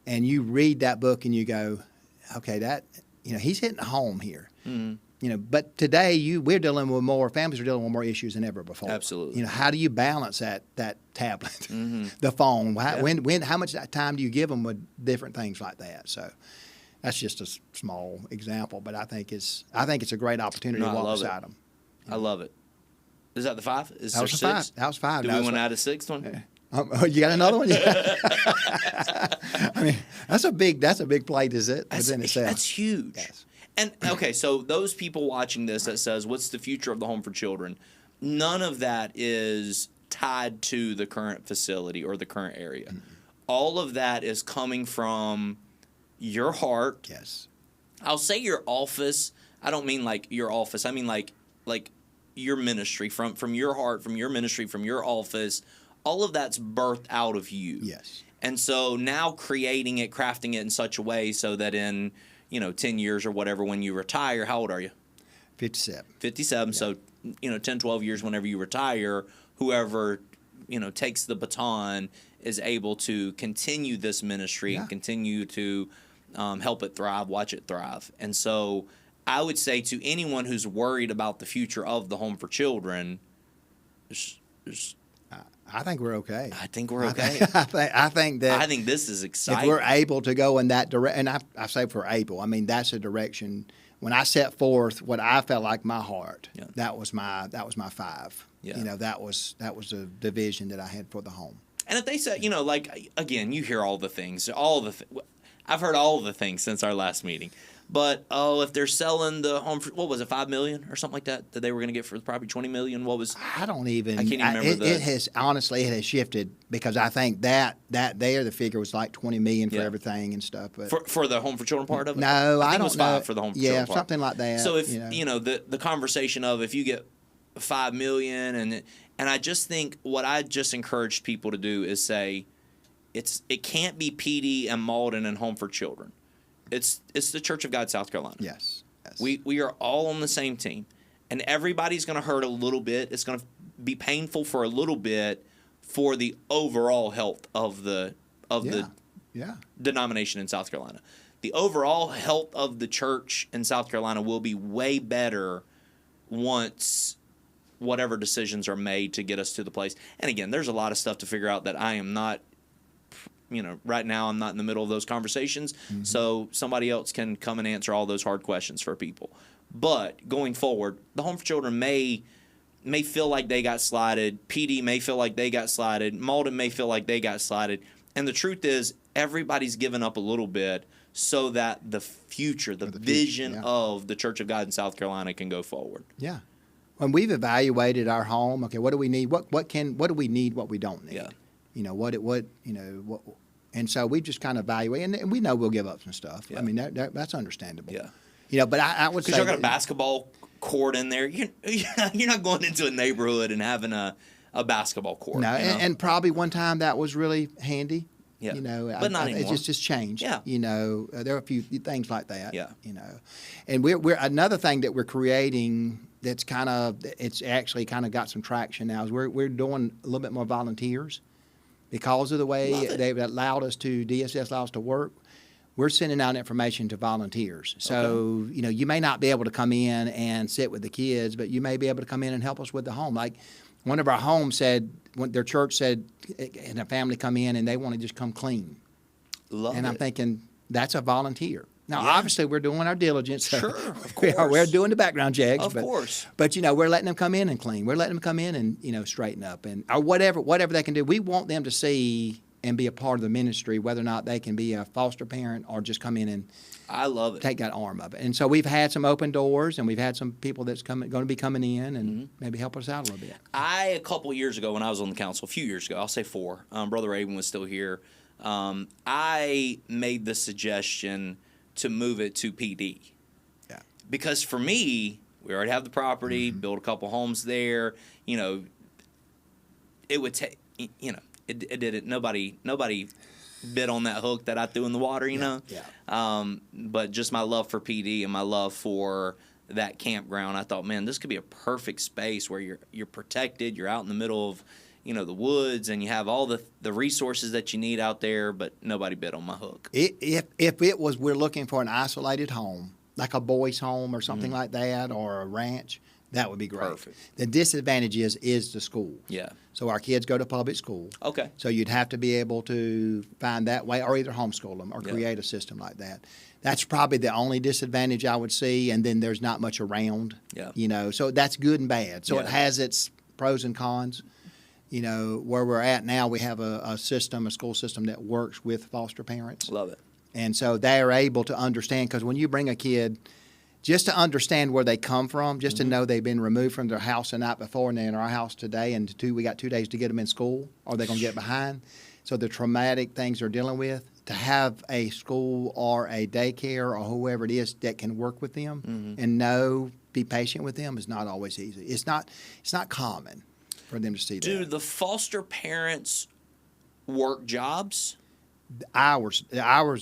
[SPEAKER 2] And you read that book and you go, okay, he's hitting home here.
[SPEAKER 1] Mm-hmm.
[SPEAKER 2] But today families are dealing with more issues than ever before.
[SPEAKER 1] Absolutely.
[SPEAKER 2] How do you balance that tablet,
[SPEAKER 1] Mm-hmm.
[SPEAKER 2] the phone?
[SPEAKER 1] Yeah.
[SPEAKER 2] How much time do you give them with different things like that? So that's just a small example, but I think it's a great opportunity to walk beside them.
[SPEAKER 1] I love it. Is that the 5? Is
[SPEAKER 2] That
[SPEAKER 1] there
[SPEAKER 2] was
[SPEAKER 1] 6?
[SPEAKER 2] 5. That was 5.
[SPEAKER 1] Do we want to add a 6th one?
[SPEAKER 2] You got another one? Yeah. I mean, that's a big plate, is it? Within itself.
[SPEAKER 1] That's huge.
[SPEAKER 2] Yes.
[SPEAKER 1] And okay, so those people watching this that says, "What's the future of the home for children?" None of that is tied to the current facility or the current area. Mm-hmm. All of that is coming from your heart.
[SPEAKER 2] Yes.
[SPEAKER 1] I'll say your office. I don't mean like your office. I mean like your ministry from your heart, from your ministry, from your office. All of that's birthed out of you.
[SPEAKER 2] Yes.
[SPEAKER 1] And so now crafting it in such a way so that in, 10 years or whatever, when you retire, how old are you?
[SPEAKER 2] 57.
[SPEAKER 1] 57. Yeah. So, 10, 12 years whenever you retire, whoever, takes the baton is able to continue this ministry and continue to help it thrive, watch it thrive. And so I would say to anyone who's worried about the future of the home for children,
[SPEAKER 2] I think we're okay.
[SPEAKER 1] I think we're okay.
[SPEAKER 2] I think
[SPEAKER 1] this is exciting.
[SPEAKER 2] if we're able to go in that direction, and I say if we're able, I mean that's a direction. When I set forth what I felt like my heart, that was my 5.
[SPEAKER 1] Yeah.
[SPEAKER 2] That was the vision that I had for the home.
[SPEAKER 1] And if they say, again, you hear all the things, I've heard all the things since our last meeting. But if they're selling the home for, what was it, $5 million or something like that they were going to get for the property, $20 million? What was?
[SPEAKER 2] I can't even remember. It has shifted because I think that the figure was like $20 million for everything and stuff. But
[SPEAKER 1] for the home for children part of it.
[SPEAKER 2] No, I
[SPEAKER 1] think
[SPEAKER 2] don't
[SPEAKER 1] it was
[SPEAKER 2] know.
[SPEAKER 1] 5 for the home for children part.
[SPEAKER 2] Yeah, something like that.
[SPEAKER 1] So if the conversation of if you get $5 million and I just think what I just encouraged people to do is say it can't be PD and Malden and home for children. It's the Church of God, South Carolina.
[SPEAKER 2] Yes.
[SPEAKER 1] We are all on the same team, and everybody's going to hurt a little bit. It's going to be painful for a little bit for the overall health of the denomination in South Carolina. The overall health of the church in South Carolina will be way better once whatever decisions are made to get us to the place. And again, there's a lot of stuff to figure out that I am not. Right now I'm not in the middle of those conversations, so somebody else can come and answer all those hard questions for people. But going forward, the Home for Children may feel like they got slided. PD may feel like they got slided. Malden may feel like they got slided. And the truth is, everybody's given up a little bit so that the future, the vision of the Church of God in South Carolina can go forward.
[SPEAKER 2] Yeah. When we've evaluated our home, okay, what do we need? What do we need? What we don't need?
[SPEAKER 1] Yeah.
[SPEAKER 2] And so we just kind of evaluate, and we know we'll give up some stuff.
[SPEAKER 1] Yeah.
[SPEAKER 2] I mean, that's understandable.
[SPEAKER 1] Yeah.
[SPEAKER 2] But I would say
[SPEAKER 1] because y'all got a basketball court in there. You're not going into a neighborhood and having a basketball court.
[SPEAKER 2] No, and probably one time that was really handy.
[SPEAKER 1] Yeah.
[SPEAKER 2] But
[SPEAKER 1] not anymore.
[SPEAKER 2] It's just changed.
[SPEAKER 1] Yeah.
[SPEAKER 2] There are a few things like that.
[SPEAKER 1] Yeah.
[SPEAKER 2] And we're another thing that we're creating that's it's actually kind of got some traction now is we're doing a little bit more volunteers. Because of the way they've allowed us to, DSS allowed us to work, we're sending out information to volunteers. So, you may not be able to come in and sit with the kids, but you may be able to come in and help us with the home. Like one of our homes said, when their church said, and a family come in and they want to just come clean.
[SPEAKER 1] Love
[SPEAKER 2] and
[SPEAKER 1] it.
[SPEAKER 2] I'm thinking, that's a volunteer. Now,
[SPEAKER 1] Yeah.
[SPEAKER 2] obviously, we're doing our diligence. So
[SPEAKER 1] Sure, of course.
[SPEAKER 2] we're doing the background checks.
[SPEAKER 1] Of course.
[SPEAKER 2] But, we're letting them come in and clean. We're letting them come in and, straighten up or whatever they can do. We want them to see and be a part of the ministry, whether or not they can be a foster parent or just come in and
[SPEAKER 1] I love it.
[SPEAKER 2] take that arm of it. And so we've had some open doors, and we've had some people that's going to be coming in and maybe help us out a little bit.
[SPEAKER 1] A couple of years ago when I was on the council, a few years ago, I'll say 4, Brother Raven was still here, I made the suggestion to move it to PD.
[SPEAKER 2] Yeah.
[SPEAKER 1] Because for me, we already have the property, build a couple homes there, it would take, it did it. Nobody bit on that hook that I threw in the water, know?
[SPEAKER 2] Yeah.
[SPEAKER 1] But just my love for PD and my love for that campground, I thought, man, this could be a perfect space where you're protected, you're out in the middle of, the woods, and you have all the resources that you need out there, but nobody bit on my hook.
[SPEAKER 2] If it was we're looking for an isolated home, like a boys' home or something like that, or a ranch, that would be great.
[SPEAKER 1] Perfect.
[SPEAKER 2] The disadvantage is the school.
[SPEAKER 1] Yeah.
[SPEAKER 2] So our kids go to public school.
[SPEAKER 1] Okay.
[SPEAKER 2] So you'd have to be able to find that way, or either homeschool them or create a system like that. That's probably the only disadvantage I would see, and then there's not much around.
[SPEAKER 1] Yeah.
[SPEAKER 2] So that's good and bad. So it
[SPEAKER 1] Yeah.
[SPEAKER 2] has its pros and cons. Where we're at now, we have a school system that works with foster parents.
[SPEAKER 1] Love it.
[SPEAKER 2] And so they are able to understand, because when you bring a kid, just to understand where they come from, just to know they've been removed from their house the night before and they're in our house today, and we got 2 days to get them in school, or they're going to get behind. So the traumatic things they're dealing with, to have a school or a daycare or whoever it is that can work with them and be patient with them is not always easy. It's not common for them to see that.
[SPEAKER 1] Do the foster parents work jobs?
[SPEAKER 2] Ours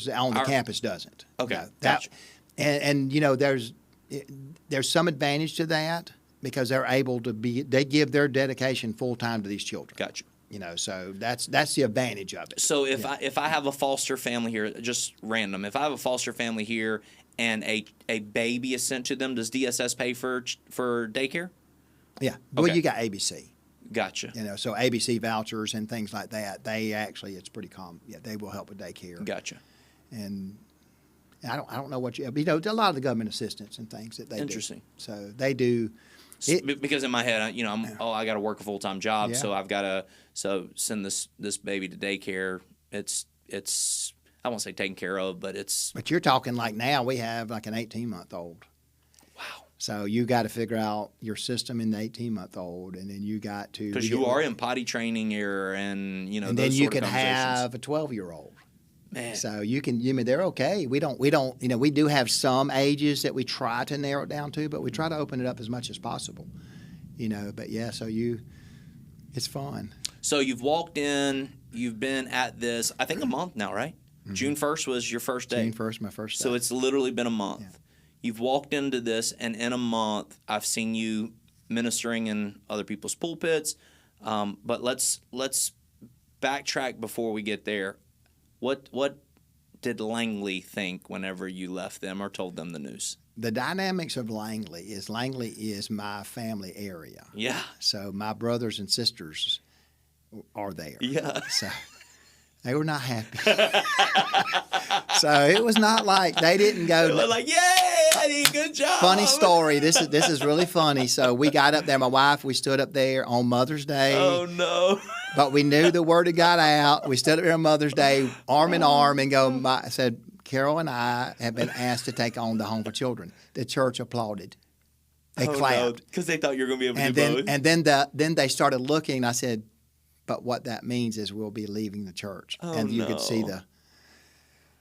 [SPEAKER 2] on the campus doesn't.
[SPEAKER 1] Okay,
[SPEAKER 2] No,
[SPEAKER 1] gotcha.
[SPEAKER 2] And there's some advantage to that, because they're able to they give their dedication full time to these children.
[SPEAKER 1] Gotcha.
[SPEAKER 2] So that's the advantage of it.
[SPEAKER 1] So if I have a foster family here, just random, if I have a foster family here and a baby is sent to them, does DSS pay for daycare?
[SPEAKER 2] Yeah. Well,
[SPEAKER 1] Okay.
[SPEAKER 2] you got ABC.
[SPEAKER 1] Gotcha.
[SPEAKER 2] So ABC vouchers and things like that. It's pretty common. Yeah, they will help with daycare.
[SPEAKER 1] Gotcha.
[SPEAKER 2] And I don't know what a lot of the government assistance and things that they
[SPEAKER 1] Interesting.
[SPEAKER 2] do. So they do.
[SPEAKER 1] Because in my head, I got to work a full-time job,
[SPEAKER 2] Yeah.
[SPEAKER 1] so I've got to send this baby to daycare. It's I won't say taken care of, but it's.
[SPEAKER 2] But you're talking like now we have like an 18-month-old.
[SPEAKER 1] Wow.
[SPEAKER 2] So you got to figure out your system in the 18-month-old, and then you got to
[SPEAKER 1] Because you are in potty training here, and
[SPEAKER 2] and
[SPEAKER 1] those
[SPEAKER 2] then you
[SPEAKER 1] sort of
[SPEAKER 2] can
[SPEAKER 1] conversations.
[SPEAKER 2] have a 12-year-old.
[SPEAKER 1] Man.
[SPEAKER 2] So you can, they're okay. We don't, we do have some ages that we try to narrow it down to, but we try to open it up as much as possible. But yeah, it's fun.
[SPEAKER 1] So you've walked in, you've been at this, I think a month now, right? Mm-hmm. June 1st was your first day.
[SPEAKER 2] June 1st, my first day.
[SPEAKER 1] So it's literally been a month.
[SPEAKER 2] Yeah.
[SPEAKER 1] You've walked into this, and in a month, I've seen you ministering in other people's pulpits. But let's backtrack before we get there. What did Langley think whenever you left them or told them the news?
[SPEAKER 2] The dynamics of Langley is my family area.
[SPEAKER 1] Yeah.
[SPEAKER 2] So my brothers and sisters are there.
[SPEAKER 1] Yeah.
[SPEAKER 2] So they were not happy. So it was not like they didn't go.
[SPEAKER 1] They were like, yay, Eddie, good job.
[SPEAKER 2] Funny story. This is really funny. So we got up there. My wife, we stood up there on Mother's Day.
[SPEAKER 1] Oh, no.
[SPEAKER 2] But we knew the word had got out. We stood up there on Mother's Day, arm in arm, and I said, Carol and I have been asked to take on the Home for Children. The church applauded. They clapped.
[SPEAKER 1] Because they thought you were going to be able to do both.
[SPEAKER 2] And then they started looking. I said, but what that means is we'll be leaving the church.
[SPEAKER 1] Oh,
[SPEAKER 2] and you
[SPEAKER 1] no.
[SPEAKER 2] could see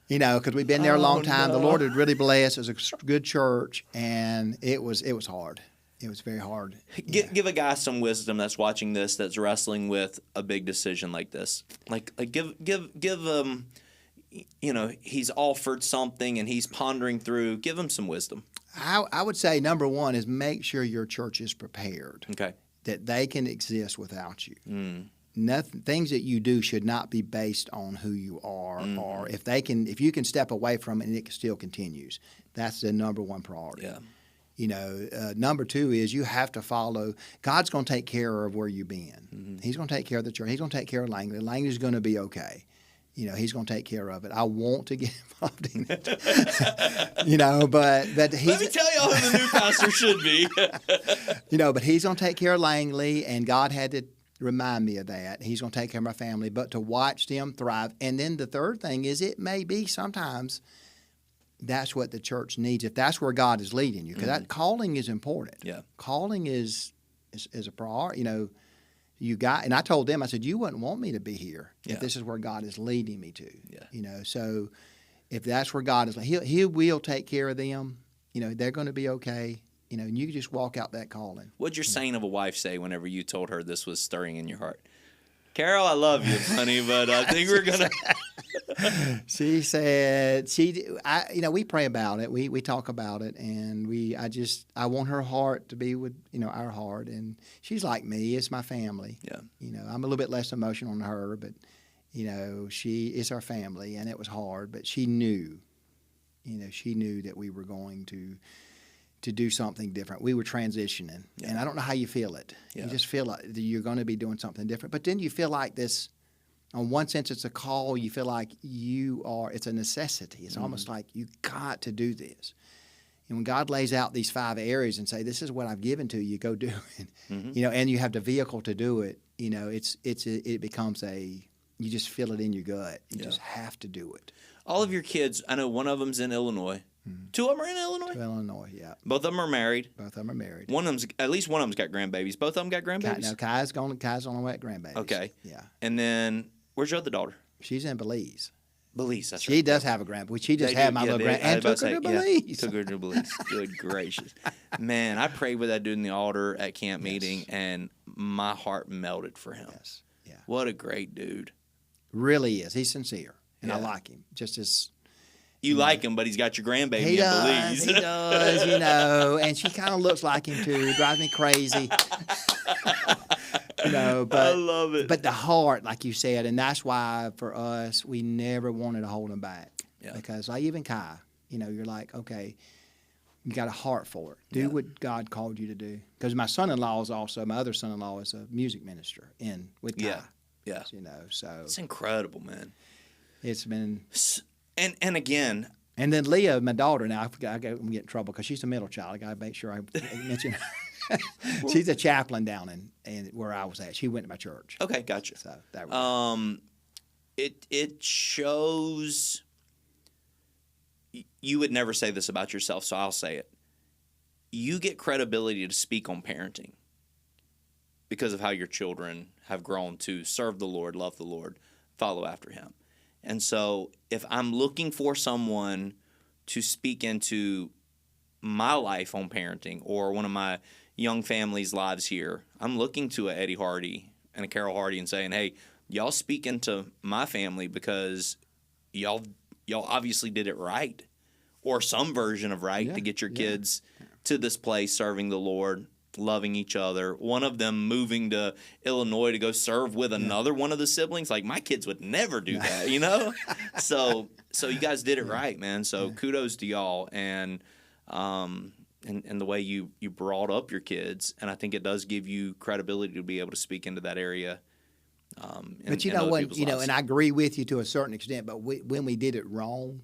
[SPEAKER 2] because we've been there a long time.
[SPEAKER 1] No.
[SPEAKER 2] The Lord had really blessed. It was a good church, and it was hard. It was very hard.
[SPEAKER 1] Give a guy some wisdom that's watching this, that's wrestling with a big decision like this. Like give him, he's offered something and he's pondering through. Give him some wisdom.
[SPEAKER 2] I would say number one is make sure your church is prepared.
[SPEAKER 1] Okay.
[SPEAKER 2] That they can exist without you. nothing, things that you do should not be based on who you are, or if you can step away from it and it still continues. That's the number one priority.
[SPEAKER 1] Yeah.
[SPEAKER 2] You know, number two is you have to follow. God's going to take care of where you've been. He's going to take care of the church. He's going to take care of Langley. Langley's going to be okay. You know, he's going to take care of it. I want to get involved in it. You know, but he's.
[SPEAKER 1] Let me tell y'all who the new pastor should be.
[SPEAKER 2] You know, but he's going to take care of Langley, and God had to remind me of that. He's going to take care of my family, but to watch them thrive. And then the third thing is, it may be sometimes that's what the church needs, if that's where God is leading you, because that calling is important.
[SPEAKER 1] Yeah.
[SPEAKER 2] Calling is a priority. You know, and I told them, I said, you wouldn't want me to be here if this is where God is leading me to.
[SPEAKER 1] Yeah.
[SPEAKER 2] You know, so if that's where God is, He will take care of them. You know, they're going to be okay. You know, and you can just walk out that calling.
[SPEAKER 1] What'd your saint of a wife say whenever you told her this was stirring in your heart? Carol, I love you, honey, but I think we're gonna.
[SPEAKER 2] She said, you know, we pray about it. We talk about it, and I want her heart to be with, you know, our heart. And she's like me. It's my family. Yeah. You know, I'm a little bit less emotional than her, but, you know, it's our family, and it was hard. But she knew, you know, that we were going to do something different. We were transitioning, and I don't know how you feel it. Yeah. You just feel like you're going to be doing something different. But then you feel like this. On one sense, it's a call. You feel like it's a necessity. It's almost like you got to do this. And when God lays out these 5 areas and say, this is what I've given to you, go do it. You know, and you have the vehicle to do it. You know, it becomes you just feel it in your gut. You just have to do it.
[SPEAKER 1] All of your kids, I know one of them's in Illinois. 2 of them are in Illinois?
[SPEAKER 2] 2 Illinois, yeah.
[SPEAKER 1] Both of them are married.
[SPEAKER 2] Both of them are married.
[SPEAKER 1] At least one of them's got grandbabies. Both of them got grandbabies?
[SPEAKER 2] No, Kai's on the way at grandbabies.
[SPEAKER 1] Okay.
[SPEAKER 2] Yeah.
[SPEAKER 1] And then, where's your other daughter?
[SPEAKER 2] She's in Belize.
[SPEAKER 1] Belize, that's right.
[SPEAKER 2] She does have a grandbaby. She just had my little grand and took her to Belize.
[SPEAKER 1] Took her to Belize. Good gracious. Man, I prayed with that dude in the altar at camp meeting, and my heart melted for him.
[SPEAKER 2] Yes. Yeah.
[SPEAKER 1] What a great dude.
[SPEAKER 2] Really is. He's sincere, and I like him. Just as...
[SPEAKER 1] You like him, but he's got your grandbaby in Belize.
[SPEAKER 2] He does, you know, and she kind of looks like him too. Drives me crazy. You know, but
[SPEAKER 1] I love it.
[SPEAKER 2] But the heart, like you said, and that's why for us, we never wanted to hold him back. Yeah. Because like even Kai, you know, you're like, okay, you got a heart for it. Do what God called you to do. Because my other son-in-law is a music minister with Kai.
[SPEAKER 1] Yeah.
[SPEAKER 2] You know, so.
[SPEAKER 1] It's incredible, man.
[SPEAKER 2] It's been.
[SPEAKER 1] And again.
[SPEAKER 2] And then Leah, my daughter, now I'm getting in trouble because she's the middle child. I got to make sure I mention her. She's a chaplain down in where I was at. She went to my church.
[SPEAKER 1] Okay, gotcha.
[SPEAKER 2] So that was
[SPEAKER 1] it shows. You would never say this about yourself, so I'll say it. You get credibility to speak on parenting because of how your children have grown to serve the Lord, love the Lord, follow after Him. And so if I'm looking for someone to speak into my life on parenting or one of my young family's lives here, I'm looking to a Eddie Hardy and a Carol Hardy and saying, hey, y'all speak into my family because y'all obviously did it right or some version of right to get your kids to this place serving the Lord, loving each other. One of them moving to Illinois to go serve with another one of the siblings. Like, my kids would never do that, you know? So you guys did it right, man. So kudos to y'all and the way you brought up your kids. And I think it does give you credibility to be able to speak into that area.
[SPEAKER 2] But you know what, and I agree with you to a certain extent, but when we did it wrong,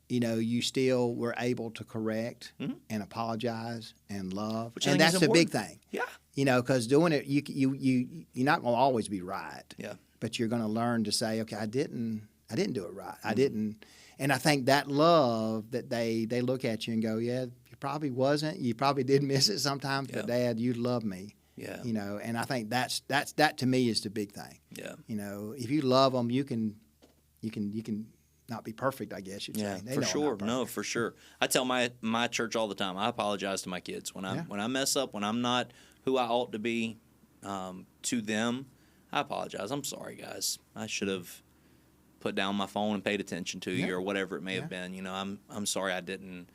[SPEAKER 2] you know, you still were able to correct and apologize and love, and that's a big thing. Yeah, you know, because doing it, you're not going to always be right. Yeah, but you're going to learn to say, okay, I didn't do it right. I didn't, and I think that love that they look at you and go, yeah, you probably wasn't. You probably did miss it sometimes, but Dad, you love me. Yeah, you know, and I think that to me is the big thing. Yeah, you know, if you love them, you can not be perfect, I guess you'd say.
[SPEAKER 1] For sure. No, for sure. I tell my church all the time, I apologize to my kids. When I mess up, when I'm not who I ought to be to them, I apologize. I'm sorry, guys. I should have put down my phone and paid attention to you or whatever it may have been. You know, I'm sorry I didn't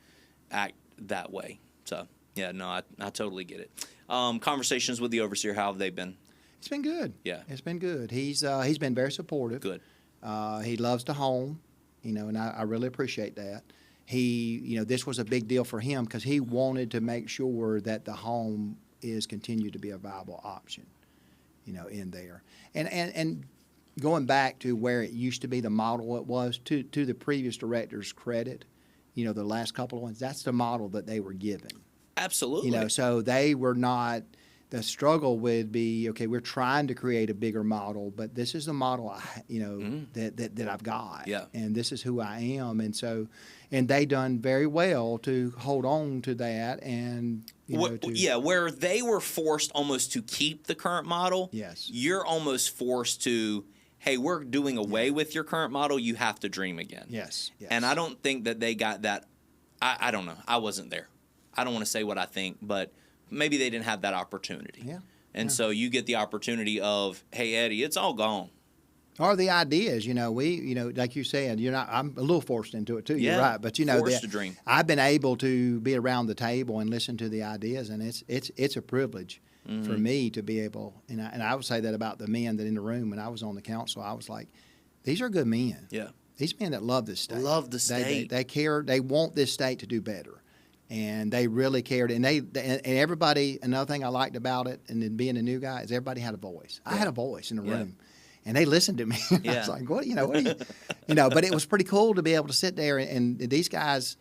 [SPEAKER 1] act that way. So, yeah, no, I totally get it. Conversations with the overseer, how have they been?
[SPEAKER 2] It's been good.
[SPEAKER 1] Yeah.
[SPEAKER 2] It's been good. He's been very supportive.
[SPEAKER 1] Good.
[SPEAKER 2] He loves the home, and I really appreciate that. This was a big deal for him because he wanted to make sure that the home is continued to be a viable option, in there. And going back to where it used to be, the model it was, to the previous director's credit, the last couple of ones, that's the model that they were given.
[SPEAKER 1] Absolutely.
[SPEAKER 2] So they were not. The struggle would be, okay, we're trying to create a bigger model, but this is the model that I've got,
[SPEAKER 1] Yeah.
[SPEAKER 2] and this is who I am, and they done very well to hold on to that, and
[SPEAKER 1] where they were forced almost to keep the current model.
[SPEAKER 2] Yes.
[SPEAKER 1] You're almost forced to, hey, we're doing away with your current model. You have to dream again.
[SPEAKER 2] Yes.
[SPEAKER 1] And I don't think that they got that. I don't know. I wasn't there. I don't want to say what I think, but maybe they didn't have that opportunity.
[SPEAKER 2] Yeah.
[SPEAKER 1] And so you get the opportunity of, hey, Eddie, it's all gone.
[SPEAKER 2] Or the ideas, like you said, I'm a little forced into it too.
[SPEAKER 1] Yeah,
[SPEAKER 2] you're right, but
[SPEAKER 1] forced to dream.
[SPEAKER 2] I've been able to be around the table and listen to the ideas, and it's a privilege for me to be able. And I would say that about the men that in the room when I was on the council. I was like, these are good men.
[SPEAKER 1] Yeah.
[SPEAKER 2] These men that love this state.
[SPEAKER 1] Love the state.
[SPEAKER 2] They care. They want this state to do better. And they really cared, and everybody. Another thing I liked about it, and then being a new guy, is everybody had a voice. Yeah. I had a voice in the room, and they listened to me. I was like, what are you, But it was pretty cool to be able to sit there and these guys,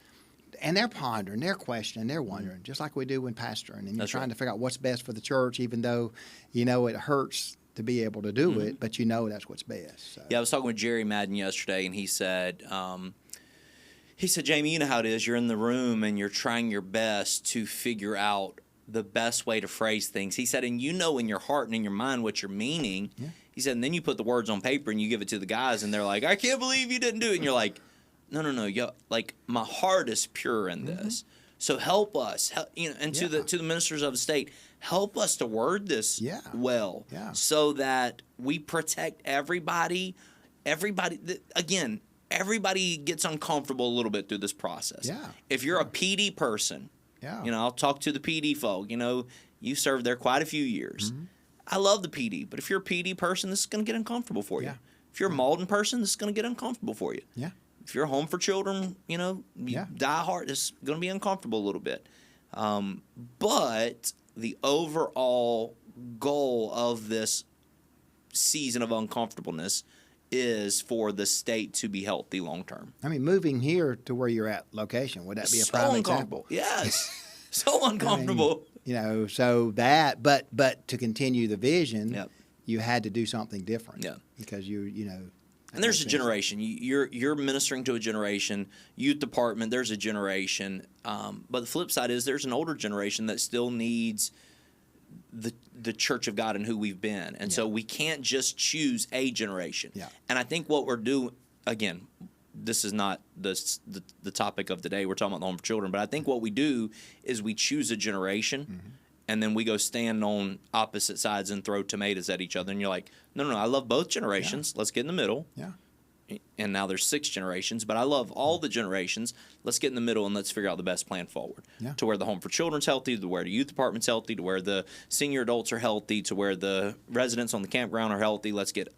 [SPEAKER 2] and they're pondering, they're questioning, they're wondering, just like we do when pastoring, and you're trying to figure out what's best for the church, even though it hurts to be able to do it, but that's what's best. So.
[SPEAKER 1] Yeah, I was talking with Jerry Madden yesterday, and he said. He said, Jamie, you know how it is. You're in the room and you're trying your best to figure out the best way to phrase things. He said, and in your heart and in your mind what you're meaning. Yeah. He said, and then you put the words on paper and you give it to the guys and they're like, I can't believe you didn't do it. And you're like, no. Like, my heart is pure in this. So help us. And to the ministers of the state, help us to word this well so that we protect everybody. Everybody gets uncomfortable a little bit through this process.
[SPEAKER 2] Yeah.
[SPEAKER 1] If you're a PD person, I'll talk to the PD folk. You served there quite a few years. I love the PD, but if you're a PD person, this is going to get uncomfortable for you. Yeah. If you're a Malden person, this is going to get uncomfortable for you.
[SPEAKER 2] Yeah.
[SPEAKER 1] If you're home for children, die hard, it's going to be uncomfortable a little bit. But the overall goal of this season of uncomfortableness is for the state to be healthy long term.
[SPEAKER 2] I mean, moving here to where you're at location, would that be a prime example?
[SPEAKER 1] Yes. So uncomfortable.
[SPEAKER 2] So that, but to continue the vision, you had to do something different.
[SPEAKER 1] Yeah.
[SPEAKER 2] Because
[SPEAKER 1] and there's a generation. You're ministering to a generation. Youth department, there's a generation. But the flip side is there's an older generation that still needs the Church of God and who we've been. And so we can't just choose a generation. Yeah. And I think what we're doing, again, this is not the topic of today. We're talking about the Home for Children. But I think what we do is we choose a generation, and then we go stand on opposite sides and throw tomatoes at each other. And you're like, no, I love both generations. Yeah. Let's get in the middle. Yeah. And now there's 6 generations, but I love all the generations. Let's get in the middle and let's figure out the best plan forward to where the Home for Children's healthy, to where the youth department's healthy, to where the senior adults are healthy, to where the residents on the campground are healthy. Let's get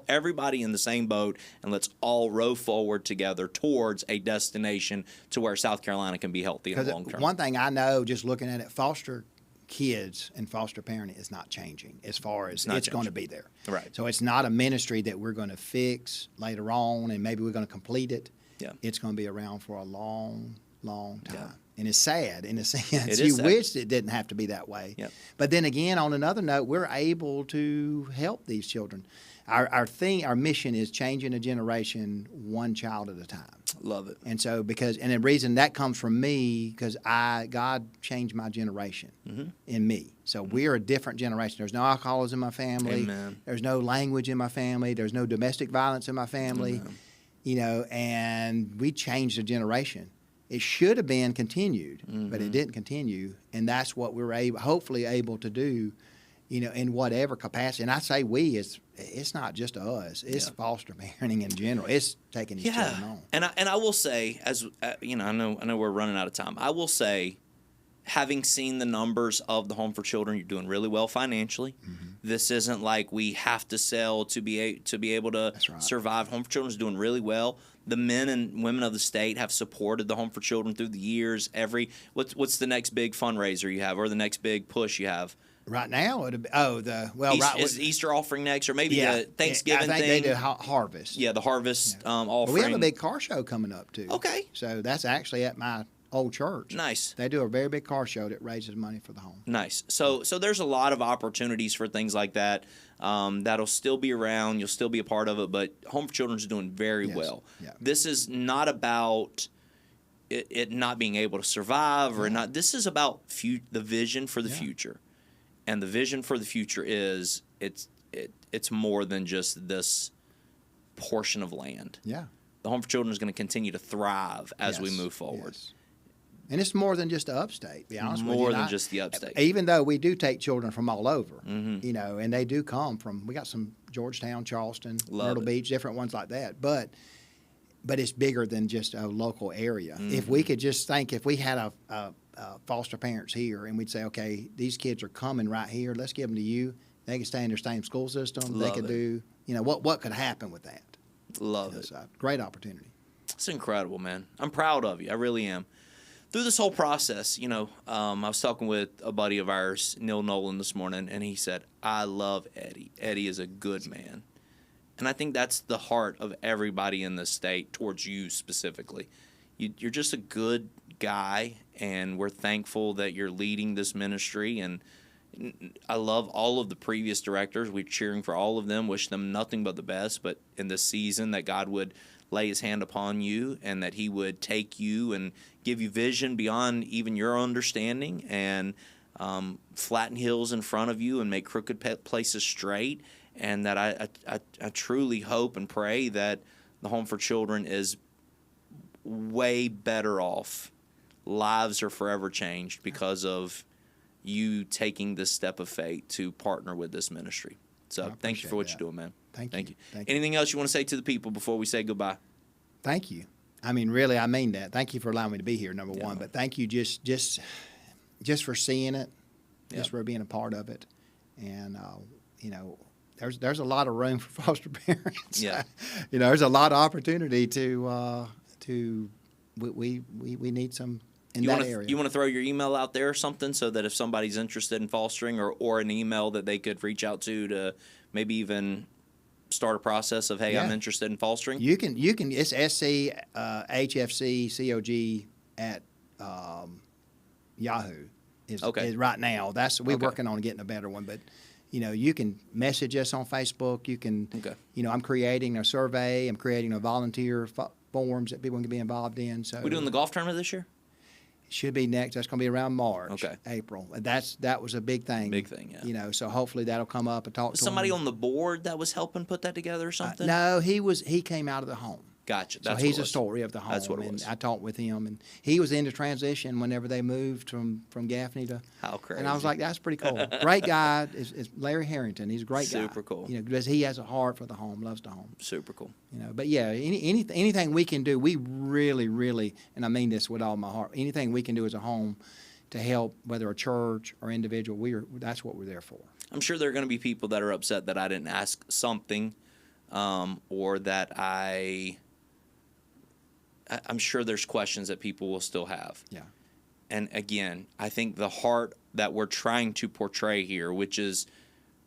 [SPEAKER 1] everybody in the same boat and let's all row forward together towards a destination to where South Carolina can be healthy in the long term.
[SPEAKER 2] One thing I know, just looking at it, foster kids and foster parenting is not changing as far as it's going to be there.
[SPEAKER 1] Right.
[SPEAKER 2] So it's not a ministry that we're going to fix later on and maybe we're going to complete it. Yeah. It's going to be around for a long, long time. Yeah. And it's sad in a sense. You wish it didn't have to be that way. Yep. But then again, on another note, we're able to help these children. Our mission is changing a generation one child at a time.
[SPEAKER 1] Love it.
[SPEAKER 2] And so and the reason that comes from me, because God changed my generation in me. So we're a different generation. There's no alcoholism in my family.
[SPEAKER 1] Amen.
[SPEAKER 2] There's no language in my family. There's no domestic violence in my family. Amen. And we changed a generation. It should have been continued, but it didn't continue. And that's what we're hopefully able to do, in whatever capacity. And I say we, it's not just us. It's foster parenting in general. It's taking each other on.
[SPEAKER 1] And I will say, as I know we're running out of time. I will say, having seen the numbers of the Home for Children, you're doing really well financially. This isn't like we have to sell to be able to
[SPEAKER 2] That's right.
[SPEAKER 1] survive. Home for Children is doing really well. The men and women of the state have supported the Home for Children through the years. What's the next big fundraiser you have, or the next big push you have?
[SPEAKER 2] Right now,
[SPEAKER 1] Is Easter offering next, or maybe the Thanksgiving
[SPEAKER 2] I think
[SPEAKER 1] thing?
[SPEAKER 2] they do Harvest.
[SPEAKER 1] Yeah, the Harvest
[SPEAKER 2] But
[SPEAKER 1] offering.
[SPEAKER 2] we have a big car show coming up too.
[SPEAKER 1] Okay.
[SPEAKER 2] So that's actually at my old church.
[SPEAKER 1] Nice.
[SPEAKER 2] They do a very big car show that raises money for the home.
[SPEAKER 1] Nice. So there's a lot of opportunities for things like that. That'll still be around. You'll still be a part of it. But Home for Children is doing very well.
[SPEAKER 2] Yeah.
[SPEAKER 1] This is not about it not being able to survive or not. This is about the vision for the future. And the vision for the future is it's more than just this portion of land.
[SPEAKER 2] Yeah.
[SPEAKER 1] The Home for Children is going to continue to thrive as we move forward.
[SPEAKER 2] Yes. And it's more than just the upstate, to be honest with you.
[SPEAKER 1] More than just the upstate.
[SPEAKER 2] Even though we do take children from all over, and they do come from, we got some Georgetown, Charleston, Myrtle Beach, different ones like that. But it's bigger than just a local area. If we could just think, if we had a foster parents here and we'd say, okay, these kids are coming right here, let's give them to you. They can stay in their same school system. They could do, what could happen with that?
[SPEAKER 1] Love it.
[SPEAKER 2] It's a great opportunity.
[SPEAKER 1] It's incredible, man. I'm proud of you. I really am. Through this whole process, I was talking with a buddy of ours, Neil Nolan, this morning, and he said, I love Eddie. Eddie is a good man. And I think that's the heart of everybody in this state towards you specifically. You're just a good guy, and we're thankful that you're leading this ministry. And I love all of the previous directors. We're cheering for all of them, wish them nothing but the best. But in this season, that God would lay his hand upon you and that he would take you and give you vision beyond even your understanding and flatten hills in front of you and make crooked places straight. And that I truly hope and pray that the Home for Children is way better off. Lives are forever changed because of you taking this step of faith to partner with this ministry. So thank you for what you're doing, man.
[SPEAKER 2] Thank you.
[SPEAKER 1] Anything else you want to say to the people before we say goodbye?
[SPEAKER 2] Thank you. I mean, really, I mean that. Thank you for allowing me to be here, number one. But thank you just for seeing it, just for being a part of it. And, there's a lot of room for foster parents.
[SPEAKER 1] Yeah.
[SPEAKER 2] There's a lot of opportunity we need some in that area.
[SPEAKER 1] You want to throw your email out there or something so that if somebody's interested in fostering or an email that they could reach out to maybe even start a process of, hey, I'm interested in fostering?
[SPEAKER 2] You can. It's SCHFCCOG at Yahoo. Is right now. We're working on getting a better one, but you can message us on Facebook. You can. I'm creating a survey. I'm creating a volunteer forms that people can be involved in. So
[SPEAKER 1] we doing the golf tournament this year?
[SPEAKER 2] Should be next. That's going to be around March, April. That was a big thing.
[SPEAKER 1] Big thing, yeah.
[SPEAKER 2] So hopefully that'll come up and talk to
[SPEAKER 1] somebody
[SPEAKER 2] him.
[SPEAKER 1] on the board that was helping put that together or something?
[SPEAKER 2] No, he came out of the home.
[SPEAKER 1] Gotcha.
[SPEAKER 2] So he's a story of the home.
[SPEAKER 1] That's what it was.
[SPEAKER 2] And I talked with him, and he was into transition whenever they moved from Gaffney to.
[SPEAKER 1] How crazy!
[SPEAKER 2] And I was like, "That's pretty cool." Great guy is Larry Harrington. He's a great guy.
[SPEAKER 1] Super cool.
[SPEAKER 2] Because he has a heart for the home, loves the home.
[SPEAKER 1] Super cool.
[SPEAKER 2] But yeah, anything we can do, we really, really, and I mean this with all my heart. Anything we can do as a home to help, whether a church or individual, that's what we're there for.
[SPEAKER 1] I'm sure there are going to be people that are upset that I didn't ask something, or that I'm sure there's questions that people will still have.
[SPEAKER 2] Yeah.
[SPEAKER 1] And again, I think the heart that we're trying to portray here, which is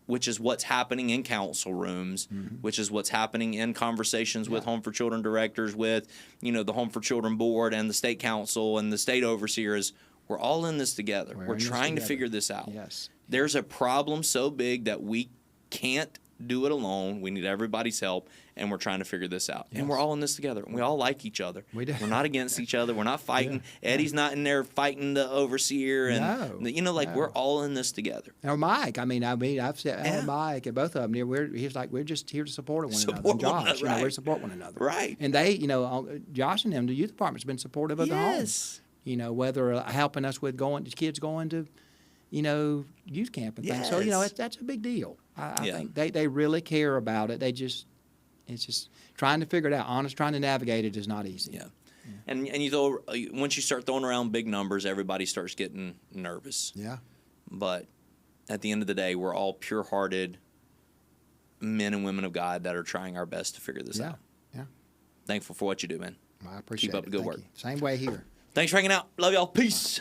[SPEAKER 1] what's happening in council rooms, which is what's happening in conversations with Home for Children directors, with the Home for Children board and the state council and the state overseers. We're all in this together. We're trying to figure this out.
[SPEAKER 2] Yes.
[SPEAKER 1] There's a problem so big that we can't do it alone. We need everybody's help, and we're trying to figure this out. Yes. And we're all in this together. We all like each other.
[SPEAKER 2] We do.
[SPEAKER 1] We're not against each other. We're not fighting. Eddie's not in there fighting the overseer. And we're all in this together.
[SPEAKER 2] Or Mike. I've said Mike and both of them. We're just here to support one another. And Josh, we support one another.
[SPEAKER 1] Right.
[SPEAKER 2] And they, Josh and them, the youth department's been supportive of the home. Whether helping us with kids going to, youth camp and things. So that's a big deal. I think they really care about it. It's just trying to figure it out. Trying to navigate it is not easy.
[SPEAKER 1] Yeah. And you throw, once you start throwing around big numbers, everybody starts getting nervous.
[SPEAKER 2] Yeah.
[SPEAKER 1] But at the end of the day, we're all pure-hearted men and women of God that are trying our best to figure this out.
[SPEAKER 2] Yeah.
[SPEAKER 1] Thankful for what you do, man.
[SPEAKER 2] I appreciate it.
[SPEAKER 1] Keep up the good
[SPEAKER 2] Thank
[SPEAKER 1] work.
[SPEAKER 2] you. Same way here.
[SPEAKER 1] Thanks for hanging out. Love y'all. Peace.